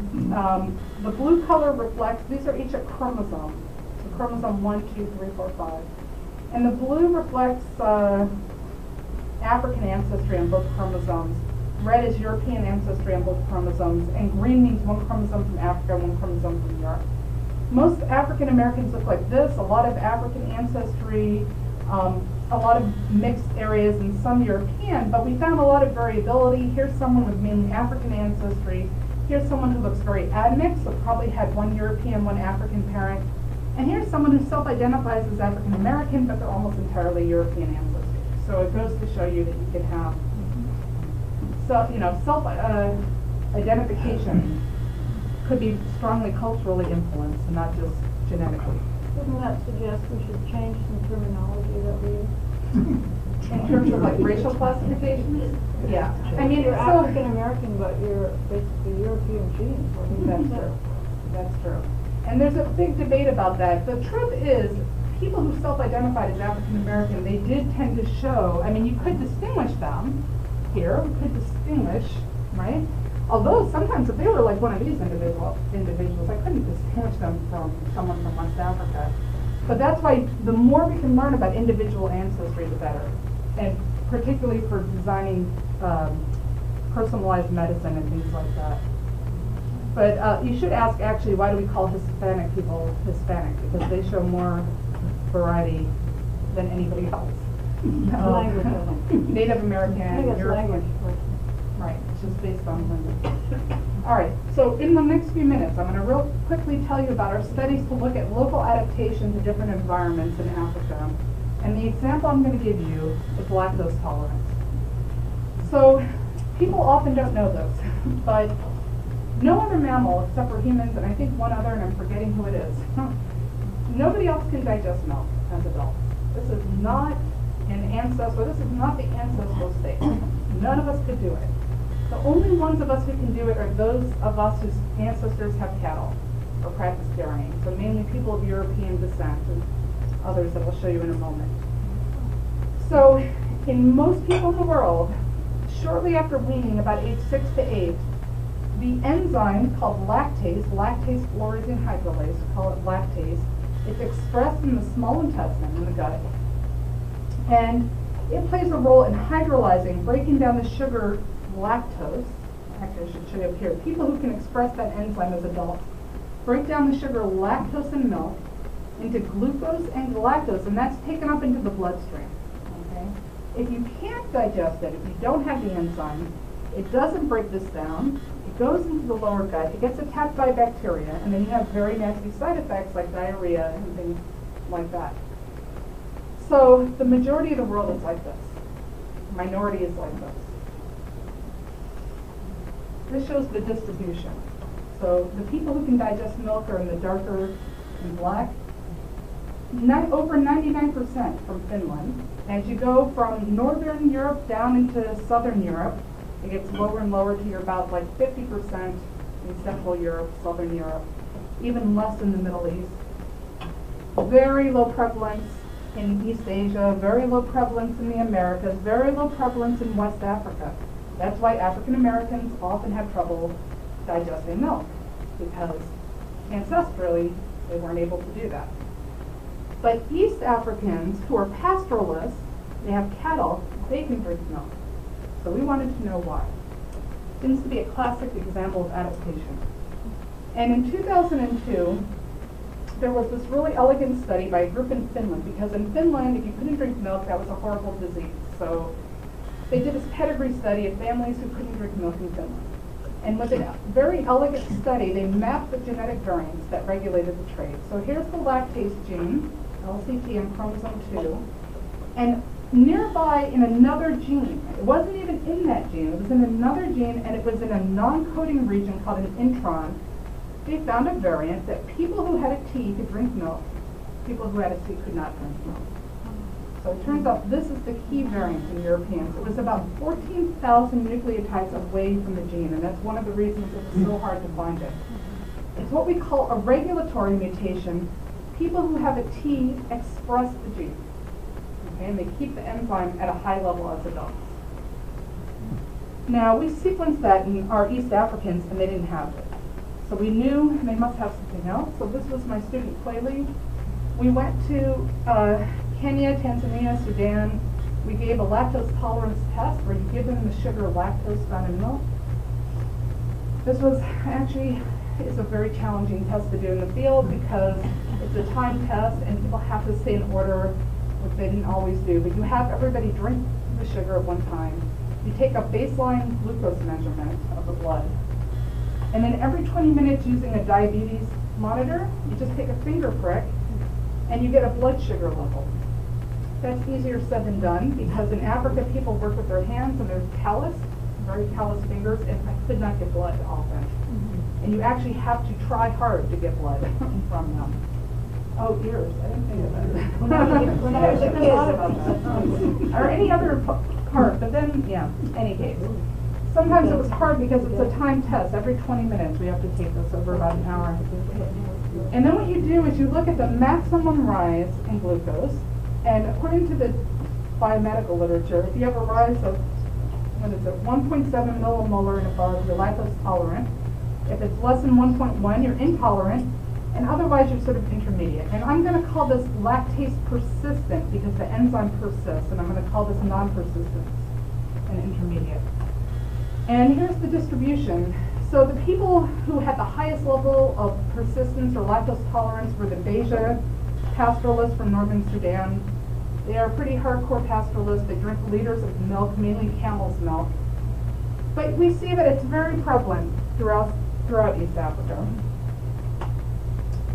the blue color reflects, these are each a chromosome. So chromosome 1, 2, 3, 4, 5. And the blue reflects African ancestry on both chromosomes. Red is European ancestry on both chromosomes, and green means one chromosome from Africa, one chromosome from Europe. Most African Americans look like this, a lot of African ancestry, a lot of mixed areas, and some European, but we found a lot of variability. Here's someone with mainly African ancestry. Here's someone who looks very admixed, so probably had one European, one African parent. And here's someone who self-identifies as African American, but they're almost entirely European ancestry. So it goes to show you that you can have self-identification could be strongly culturally influenced and not just genetically. Doesn't that suggest we should change some terminology that we use? In terms of like racial classifications? Yeah. I mean, you're so African American, but you're basically European genes. That's true. That's true. And there's a big debate about that. The truth is, people who self-identified as African American, they did tend to show, I mean, you could distinguish them here, we could distinguish, right? Although sometimes if they were like one of these individuals, I couldn't distinguish them from someone from West Africa. But that's why the more we can learn about individual ancestry, the better. And particularly for designing personalized medicine and things like that. But you should ask, actually, why do we call Hispanic people Hispanic? Because they show more variety than anybody else. Language, I think. Native American, I think it's European. language. Right, it's just based on language. All right, so in the next few minutes, I'm going to real quickly tell you about our studies to look at local adaptation to different environments in Africa. And the example I'm going to give you is lactose tolerance. So people often don't know this, but no other mammal except for humans, and I think one other, and I'm forgetting who it is, nobody else can digest milk as adults. This is not an ancestral, this is not the ancestral state. None of us could do it. The only ones of us who can do it are those of us whose ancestors have cattle or practice dairying. So mainly people of European descent and others that I'll show you in a moment. So in most people in the world, shortly after weaning, about age 6 to 8, the enzyme called lactase fluorescein hydrolase, we call it lactase, it's expressed in the small intestine, in the gut. And it plays a role in hydrolyzing, breaking down the sugar lactose. Actually, I should show you up here. People who can express that enzyme as adults break down the sugar lactose in milk into glucose and galactose, and that's taken up into the bloodstream. Okay? If you can't digest it, if you don't have the enzyme, it doesn't break this down. It goes into the lower gut. It gets attacked by bacteria, and then you have very nasty side effects like diarrhea and things like that. So the majority of the world is like this. The minority is like this. This shows the distribution. So the people who can digest milk are in the darker and black. Over 99% from Finland. As you go from Northern Europe down into Southern Europe, it gets lower and lower to you're about like 50% in Central Europe, Southern Europe, even less in the Middle East. Very low prevalence in East Asia, very low prevalence in the Americas, very low prevalence in West Africa. That's why African Americans often have trouble digesting milk, because ancestrally they weren't able to do that. But East Africans who are pastoralists, they have cattle, they can drink milk. So we wanted to know why. Seems to be a classic example of adaptation. And in 2002, there was this really elegant study by a group in Finland, because in Finland, if you couldn't drink milk, that was a horrible disease. So they did this pedigree study of families who couldn't drink milk in Finland. And with a very elegant study, they mapped the genetic variants that regulated the trait. So here's the lactase gene, LCT and chromosome 2. And nearby in another gene, it wasn't even in that gene, it was in another gene, and it was in a non-coding region called an intron. They found a variant that people who had a T could drink milk, people who had a C could not drink milk. So it turns out this is the key variant in Europeans. It was about 14,000 nucleotides away from the gene, and that's one of the reasons it was so hard to find it. It's what we call a regulatory mutation. People who have a T express the gene, okay, and they keep the enzyme at a high level as adults. Now, we sequenced that in our East Africans, and they didn't have it. So we knew they must have something else. So this was my student Quaylee. We went to Kenya, Tanzania, Sudan. We gave a lactose tolerance test where you give them the sugar lactose found in milk. This was actually is a very challenging test to do in the field because it's a time test and people have to stay in order, which they didn't always do. But you have everybody drink the sugar at one time. You take a baseline glucose measurement of the blood. And then every 20 minutes using a diabetes monitor, you just take a finger prick and you get a blood sugar level. That's easier said than done because in Africa people work with their hands and they're callous, very callous fingers, and I could not get blood often. And you actually have to try hard to get blood from them. Oh, ears, I didn't think of that. When I was a kid. Or any other part, but then, yeah, any case. Sometimes it was hard because it's a time test. Every 20 minutes we have to take this over about an hour. And then what you do is you look at the maximum rise in glucose, and according to the biomedical literature, if you have a rise of, 1.7 millimolar and above, you're lactose tolerant. If it's less than 1.1, you're intolerant, and otherwise you're sort of intermediate. And I'm going to call this lactase persistent because the enzyme persists, and I'm going to call this non-persistent and intermediate. And here's the distribution. So the people who had the highest level of persistence or lactose tolerance were the Beja pastoralists from northern Sudan. They are pretty hardcore pastoralists. They drink liters of milk, mainly camel's milk. But we see that it's very prevalent throughout East Africa.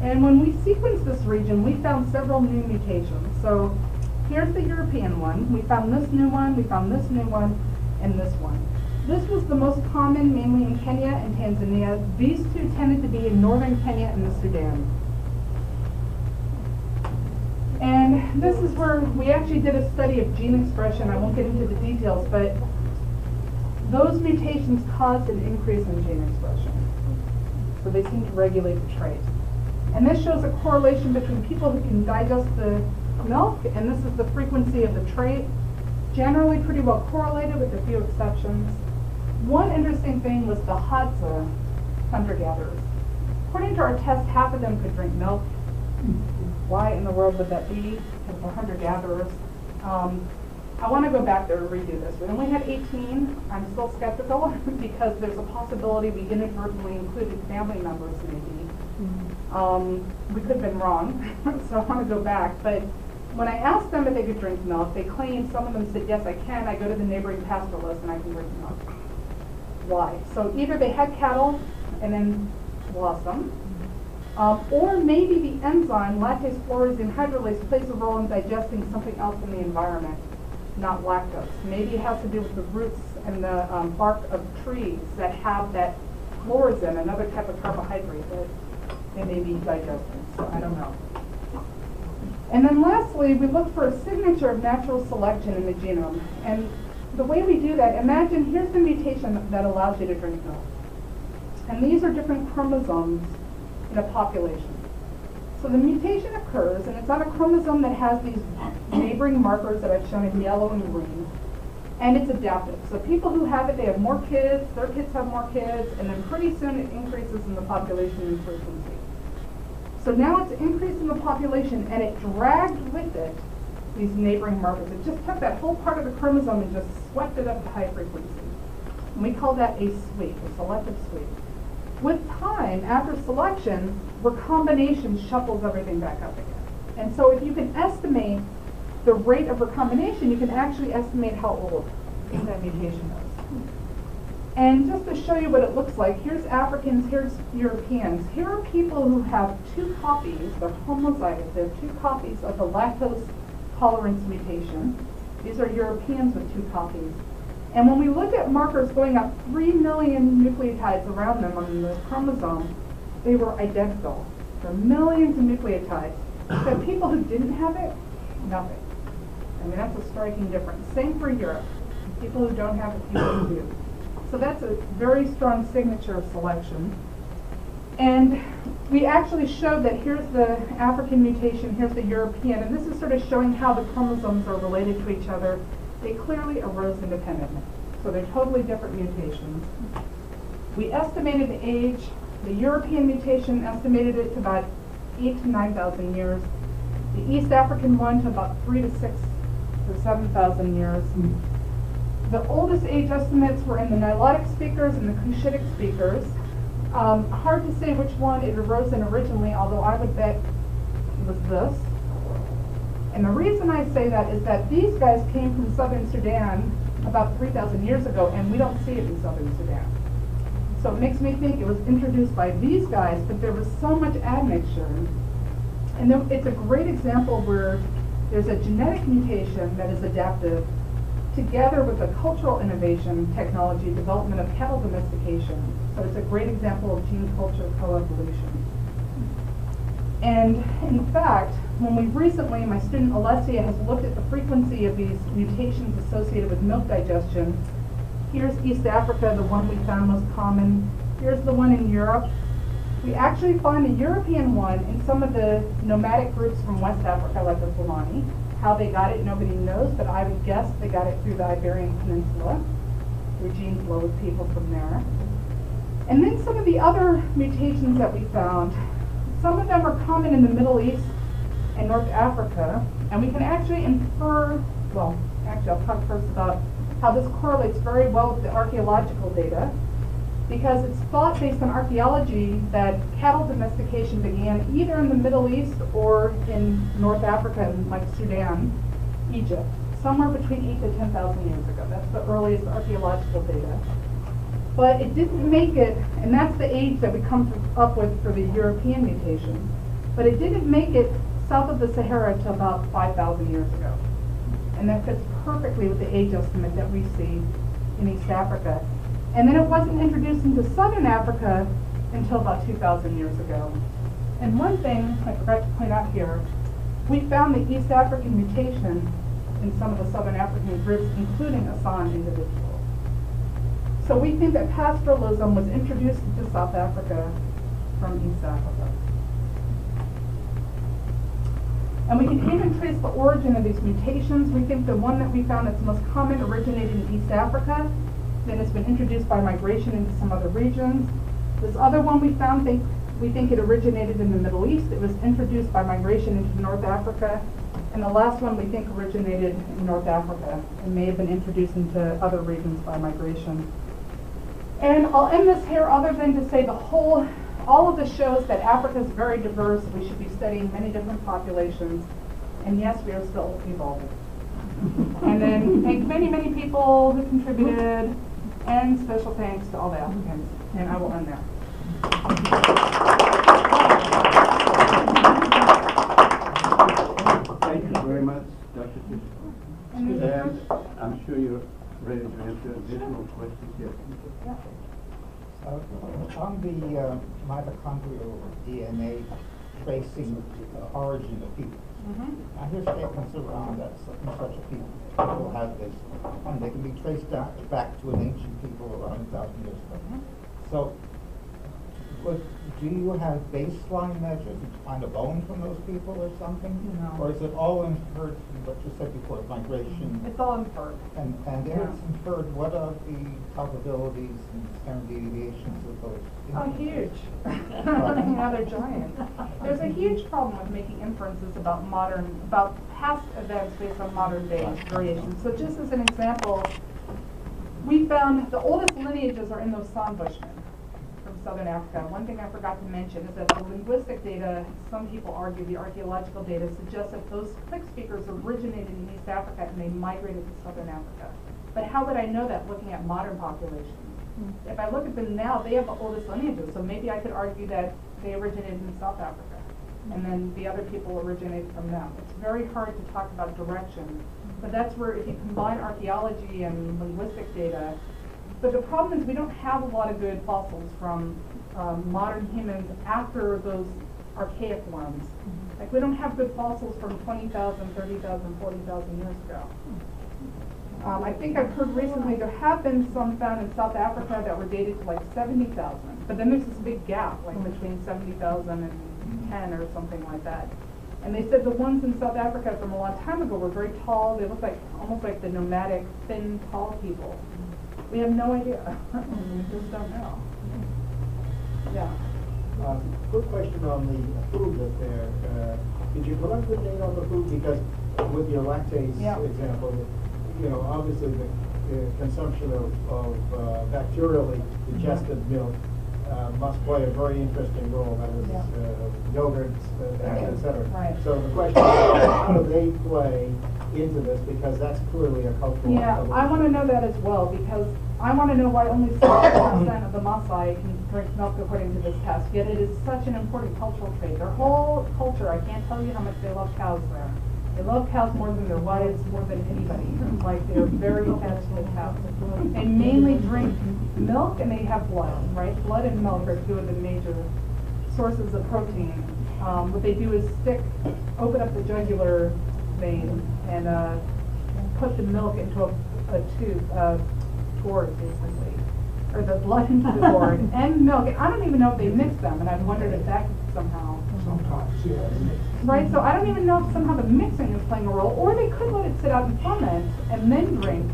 And when we sequenced this region, we found several new mutations. So here's the European one. We found this new one, we found this new one, and this one. This was the most common, mainly in Kenya and Tanzania. These two tended to be in northern Kenya and the Sudan. And this is where we actually did a study of gene expression. I won't get into the details, but those mutations caused an increase in gene expression. So they seem to regulate the trait. And this shows a correlation between people who can digest the milk, and this is the frequency of the trait. Generally pretty well correlated with a few exceptions. One interesting thing was the Hadza hunter-gatherers. According to our test, half of them could drink milk. Why in the world would that be? Because they're hunter-gatherers. I want to go back there and redo this. We only had 18. I'm still skeptical because there's a possibility we inadvertently included family members maybe. We could have been wrong, so I want to go back. But when I asked them if they could drink milk, they claimed, some of them said, yes, I can. I go to the neighboring pastoralist and I can drink milk. Why? So either they had cattle and then lost them, or maybe the enzyme, lactase fluorescein hydrolase, plays a role in digesting something else in the environment, not lactose. Maybe it has to do with the roots and the bark of trees that have that fluorescein, another type of carbohydrate that they may be digesting. So I don't know. And then lastly, we look for a signature of natural selection in the genome. And the way we do that, imagine here's the mutation that allows you to drink milk. And these are different chromosomes in a population. So the mutation occurs, and it's on a chromosome that has these neighboring markers that I've shown in yellow and green. And it's adaptive. So people who have it, they have more kids, their kids have more kids, and then pretty soon it increases in the population in frequency. So now it's increased in the population, and it dragged with it these neighboring markers. It just took that whole part of the chromosome and just swept it up to high frequency. And we call that a sweep, a selective sweep. With time, after selection, recombination shuffles everything back up again. And so if you can estimate the rate of recombination, you can actually estimate how old that mutation is. And just to show you what it looks like, here's Africans, here's Europeans. Here are people who have two copies, they're homozygous, they have two copies of the lactose tolerance mutation. These are Europeans with two copies. And when we look at markers going up 3 million nucleotides around them on the chromosome, they were identical. There are millions of nucleotides. But people who didn't have it, nothing. I mean, that's a striking difference. Same for Europe. People who don't have it, people who do. So that's a very strong signature of selection. And we actually showed that here's the African mutation, here's the European, and this is sort of showing how the chromosomes are related to each other. They clearly arose independently. So they're totally different mutations. We estimated the age. The European mutation estimated it to about 8,000 to 9,000 years. The East African one to about 3,000 to 6,000 to 7,000 years. The oldest age estimates were in the Nilotic speakers and the Cushitic speakers. Hard to say which one it arose in originally, although I would bet it was this. And the reason I say that is that these guys came from southern Sudan about 3,000 years ago, and we don't see it in southern Sudan. So it makes me think it was introduced by these guys, but there was so much admixture. And then it's a great example where there's a genetic mutation that is adaptive together with a cultural innovation, technology, development of cattle domestication. So it's a great example of gene culture coevolution. And in fact, when we recently, my student Alessia has looked at the frequency of these mutations associated with milk digestion. Here's East Africa, the one we found most common. Here's the one in Europe. We actually find the European one in some of the nomadic groups from West Africa, like the Fulani. How they got it, nobody knows, but I would guess they got it through the Iberian Peninsula, through gene flow with people from there. And then some of the other mutations that we found, some of them are common in the Middle East and North Africa, and we can actually infer, well, actually I'll talk first about how this correlates very well with the archaeological data, because it's thought based on archaeology that cattle domestication began either in the Middle East or in North Africa, like Sudan, Egypt, somewhere between 8 to 10,000 years ago. That's the earliest archaeological data. But it didn't make it, and that's the age that we come up with for the European mutation, but it didn't make it south of the Sahara until about 5,000 years ago. And that fits perfectly with the age estimate that we see in East Africa. And then it wasn't introduced into Southern Africa until about 2,000 years ago. And one thing I forgot to point out here, we found the East African mutation in some of the Southern African groups, including a San individual. So we think that pastoralism was introduced into South Africa from East Africa. And we can even trace the origin of these mutations. We think the one that we found that's most common originated in East Africa, then it's been introduced by migration into some other regions. This other one we found, we think it originated in the Middle East. It was introduced by migration into North Africa. And the last one we think originated in North Africa and may have been introduced into other regions by migration. And I'll end this here other than to say all of this shows that Africa is very diverse. We should be studying many different populations. And yes, we are still evolving. And then thank many, many people who contributed, and special thanks to all the applicants. And I will end there. Thank you very much, Dr. Tishkoff. And I'm sure you're ready to answer additional questions. Yes. On the mitochondrial DNA tracing the origin of people, I hear statements around that such a people have this, and they can be traced back to an ancient people around 1,000 years ago. So, do you have baseline measures? Did you find a bone from those people or something? No. Or is it all inferred from what you said before, migration? It's all inferred. And if it's inferred, what are the probabilities and standard deviations of those? Oh, huge. Now they're giant. There's a huge problem with making inferences about past events based on modern day variations. So just as an example, we found the oldest lineages are in those San Bushmen from Southern Africa. One thing I forgot to mention is that the linguistic data, some people argue the archaeological data suggests that those Click speakers originated in East Africa and they migrated to Southern Africa. But how would I know that looking at modern populations? If I look at them now, they have the oldest lineages, so maybe I could argue that they originated in South Africa, and then the other people originated from them. It's very hard to talk about direction, but that's where if you combine archaeology and linguistic data, but the problem is we don't have a lot of good fossils from modern humans after those archaic ones. Like we don't have good fossils from 20,000, 30,000, 40,000 years ago. I think I've heard recently there have been some found in South Africa that were dated to like 70,000, but then there's this big gap like between 70,000 and 10 or something like that. And they said the ones in South Africa from a long time ago were very tall. They looked like almost like the nomadic, thin, tall people. We have no idea. We just don't know. Yeah. Quick question on the food that there. Did you collect the data on the food? Because with your lactase example, you know, obviously the consumption of bacterially digested milk must play a very interesting role. That is yogurts, et cetera. Right. So the question is, how do they play into this? Because that's clearly a cultural. Yeah, I want to know that as well, because I want to know why only 60% of the Maasai can drink milk according to this test, yet it is such an important cultural trait. Their whole culture, I can't tell you how much they love cows there. They love cows more than their wives, more than anybody. Like, they're very attached to cows. They mainly drink milk and they have blood, right? Blood and milk are two of the major sources of protein. What they do is open up the jugular vein and put the milk into a tube, gourd basically, or the blood into the cord and milk. And I don't even know if they mix them, and I've wondered if that could somehow. Sometimes, yeah. Right, so I don't even know if somehow the mixing is playing a role, or they could let it sit out and ferment and then drink.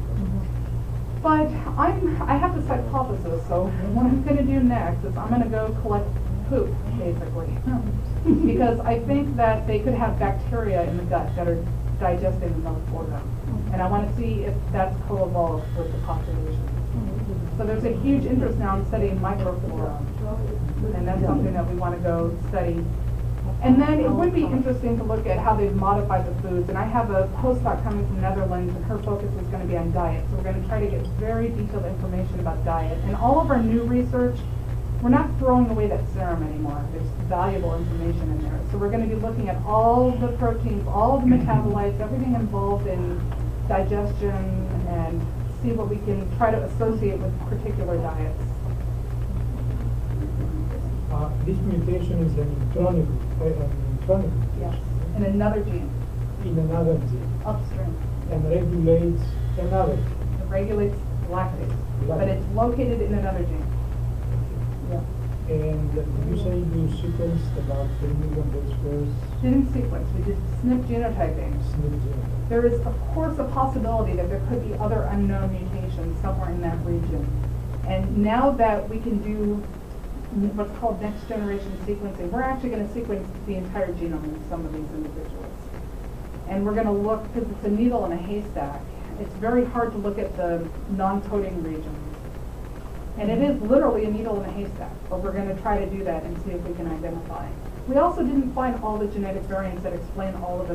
But I have this hypothesis, so what I'm going to do next is I'm going to go collect poop, basically. Because I think that they could have bacteria in the gut that are digesting the milk for them. And I want to see if that's co-evolved with the population. So there's a huge interest now in studying microflora. And that's something that we want to go study. And then it would be interesting to look at how they've modified the foods. And I have a postdoc coming from Netherlands, and her focus is going to be on diet. So we're going to try to get very detailed information about diet. And all of our new research, we're not throwing away that serum anymore. There's valuable information in there. So we're going to be looking at all the proteins, all the metabolites, everything involved in digestion, and see what we can try to associate with particular diets. This mutation is an intronic Yes, in another gene, in another gene upstream. and regulates another. It regulates lactase, but it's located in another gene. Yeah. And you say you sequenced about 3 million base pairs, Didn't sequence, we did SNP genotyping. SNP genotype. There is, of course, a possibility that there could be other unknown mutations somewhere in that region. And now that we can do what's called next generation sequencing, we're actually going to sequence the entire genome of some of these individuals. And we're going to look, because it's a needle in a haystack, it's very hard to look at the non-coding regions. And it is literally a needle in a haystack, but we're going to try to do that and see if we can identify. We also didn't find all the genetic variants that explain all of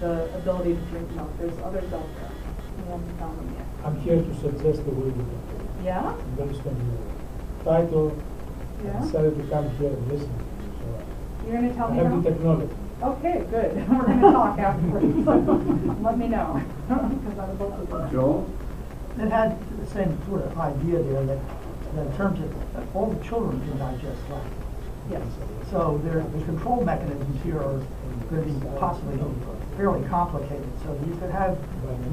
the ability to drink milk. There's others out there. We haven't found them yet. I'm here to suggest the way we do. Yeah? Based on your title, Yeah? I decided to come here and listen to you. So You're going to tell I me have how? the technology. Okay, good. We're going to talk afterwards. Let me know. Because I would love to. Joel? It had the same sort of idea there that in terms of that all the children can digest lactose. Yes. So the control mechanisms here are going to be possibly fairly complicated. So you could have,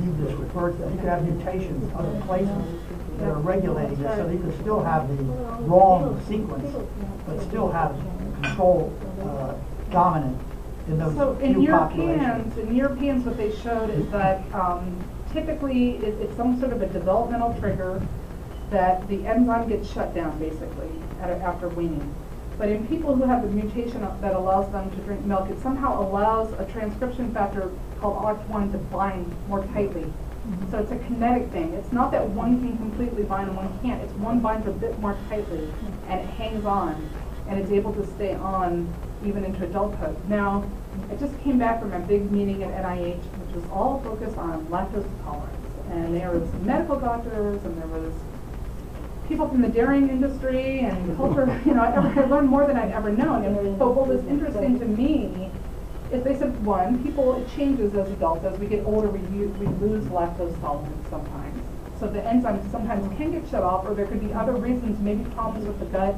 you just referred to, you could have mutations other places that are regulating this, so that you could still have the wrong sequence, but still have control dominant in those So in few populations. Europeans, what they showed is that typically it's some sort of a developmental trigger that the enzyme gets shut down basically after weaning. But in people who have a mutation that allows them to drink milk, it somehow allows a transcription factor called OX1 to bind more tightly. So it's a kinetic thing. It's not that one can completely bind and one can't. It's one binds a bit more tightly and it hangs on and it's able to stay on even into adulthood. Now, I just came back from a big meeting at NIH, which was all focused on lactose intolerance. And there was medical doctors and there was people from the dairying industry and culture, I learned more than I'd ever known. But what was interesting to me is they said, one, it changes as adults. As we get older, we lose lactose tolerance sometimes. So the enzymes sometimes can get shut off, or there could be other reasons, maybe problems with the gut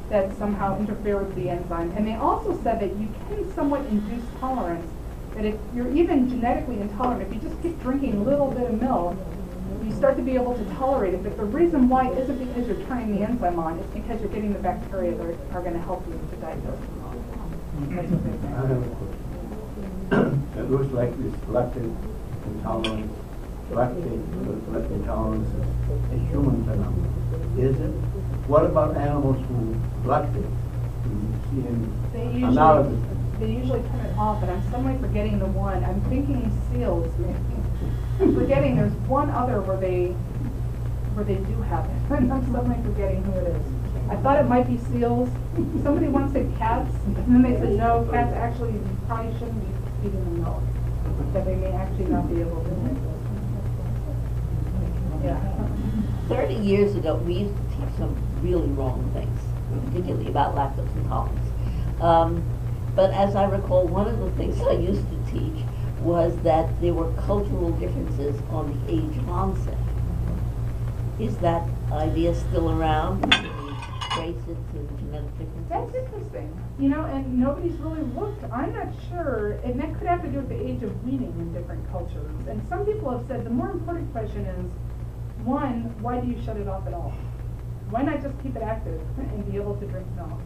that somehow interfere with the enzyme. And they also said that you can somewhat induce tolerance, that if you're even genetically intolerant, if you just keep drinking a little bit of milk, you start to be able to tolerate it. But the reason why isn't because you're turning the enzyme on, it's because you're getting the bacteria that are going to help you to digest it. That's what they say. I have a question. It looks like this lactate intolerance, lactate intolerance is a human phenomenon. Is it? What about animals who lactate? Do you see any analysis? They usually turn it off, but I'm suddenly forgetting the one. I'm thinking seals, maybe. I'm forgetting there's one other where they do have it. I'm suddenly forgetting who it is. I thought it might be seals. Somebody once said cats, and then they said no, cats actually probably shouldn't be feeding them milk, that they may actually not be able to drink this. Yeah. 30 years ago, we used to teach some really wrong things, particularly about lactose intolerance. But as I recall, one of the things I used to teach was that there were cultural differences on the age of onset. Is that idea still around? Can we trace it to genetic differences? That's interesting. And nobody's really looked. I'm not sure, and that could have to do with the age of weaning in different cultures. And some people have said the more important question is, one, why do you shut it off at all? Why not just keep it active and be able to drink milk?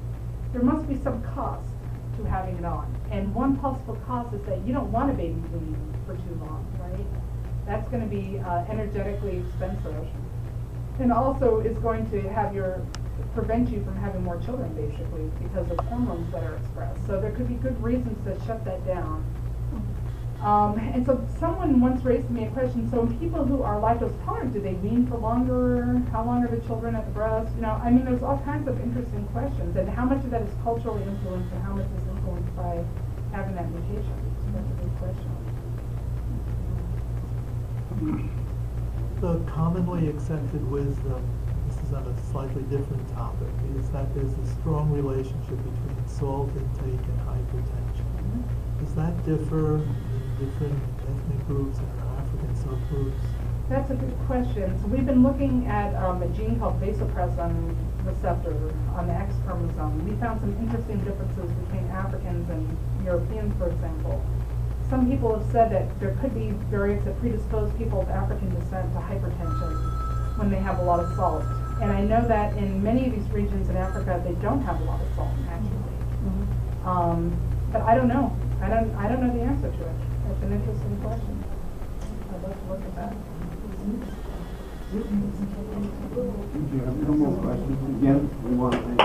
There must be some cost to having it on. And one possible cost is that you don't want a baby weaning for too long, right? That's going to be energetically expensive. And also is going to have prevent you from having more children, basically, because of hormones that are expressed. So there could be good reasons to shut that down. And so someone once raised me a question, so people who are lactose tolerant, do they wean for longer? How long are the children at the breast? You know, I mean, there's all kinds of interesting questions, and how much of that is culturally influenced and how much is influenced by having that mutation? So that's a good question. The commonly accepted wisdom, this is on a slightly different topic, is that there's a strong relationship between salt intake and hypertension. Does that differ in different ethnic groups and African subgroups? That's a good question. So we've been looking at a gene called vasopressin receptor on the X chromosome. We found some interesting differences between Africans and Europeans, for example. Some people have said that there could be variants that predispose people of African descent to hypertension when they have a lot of salt. And I know that in many of these regions in Africa, they don't have a lot of salt, naturally. But I don't know. I don't know the answer to it. It's an interesting question. I'd love to look at that. If you have no more questions, again, we want to thank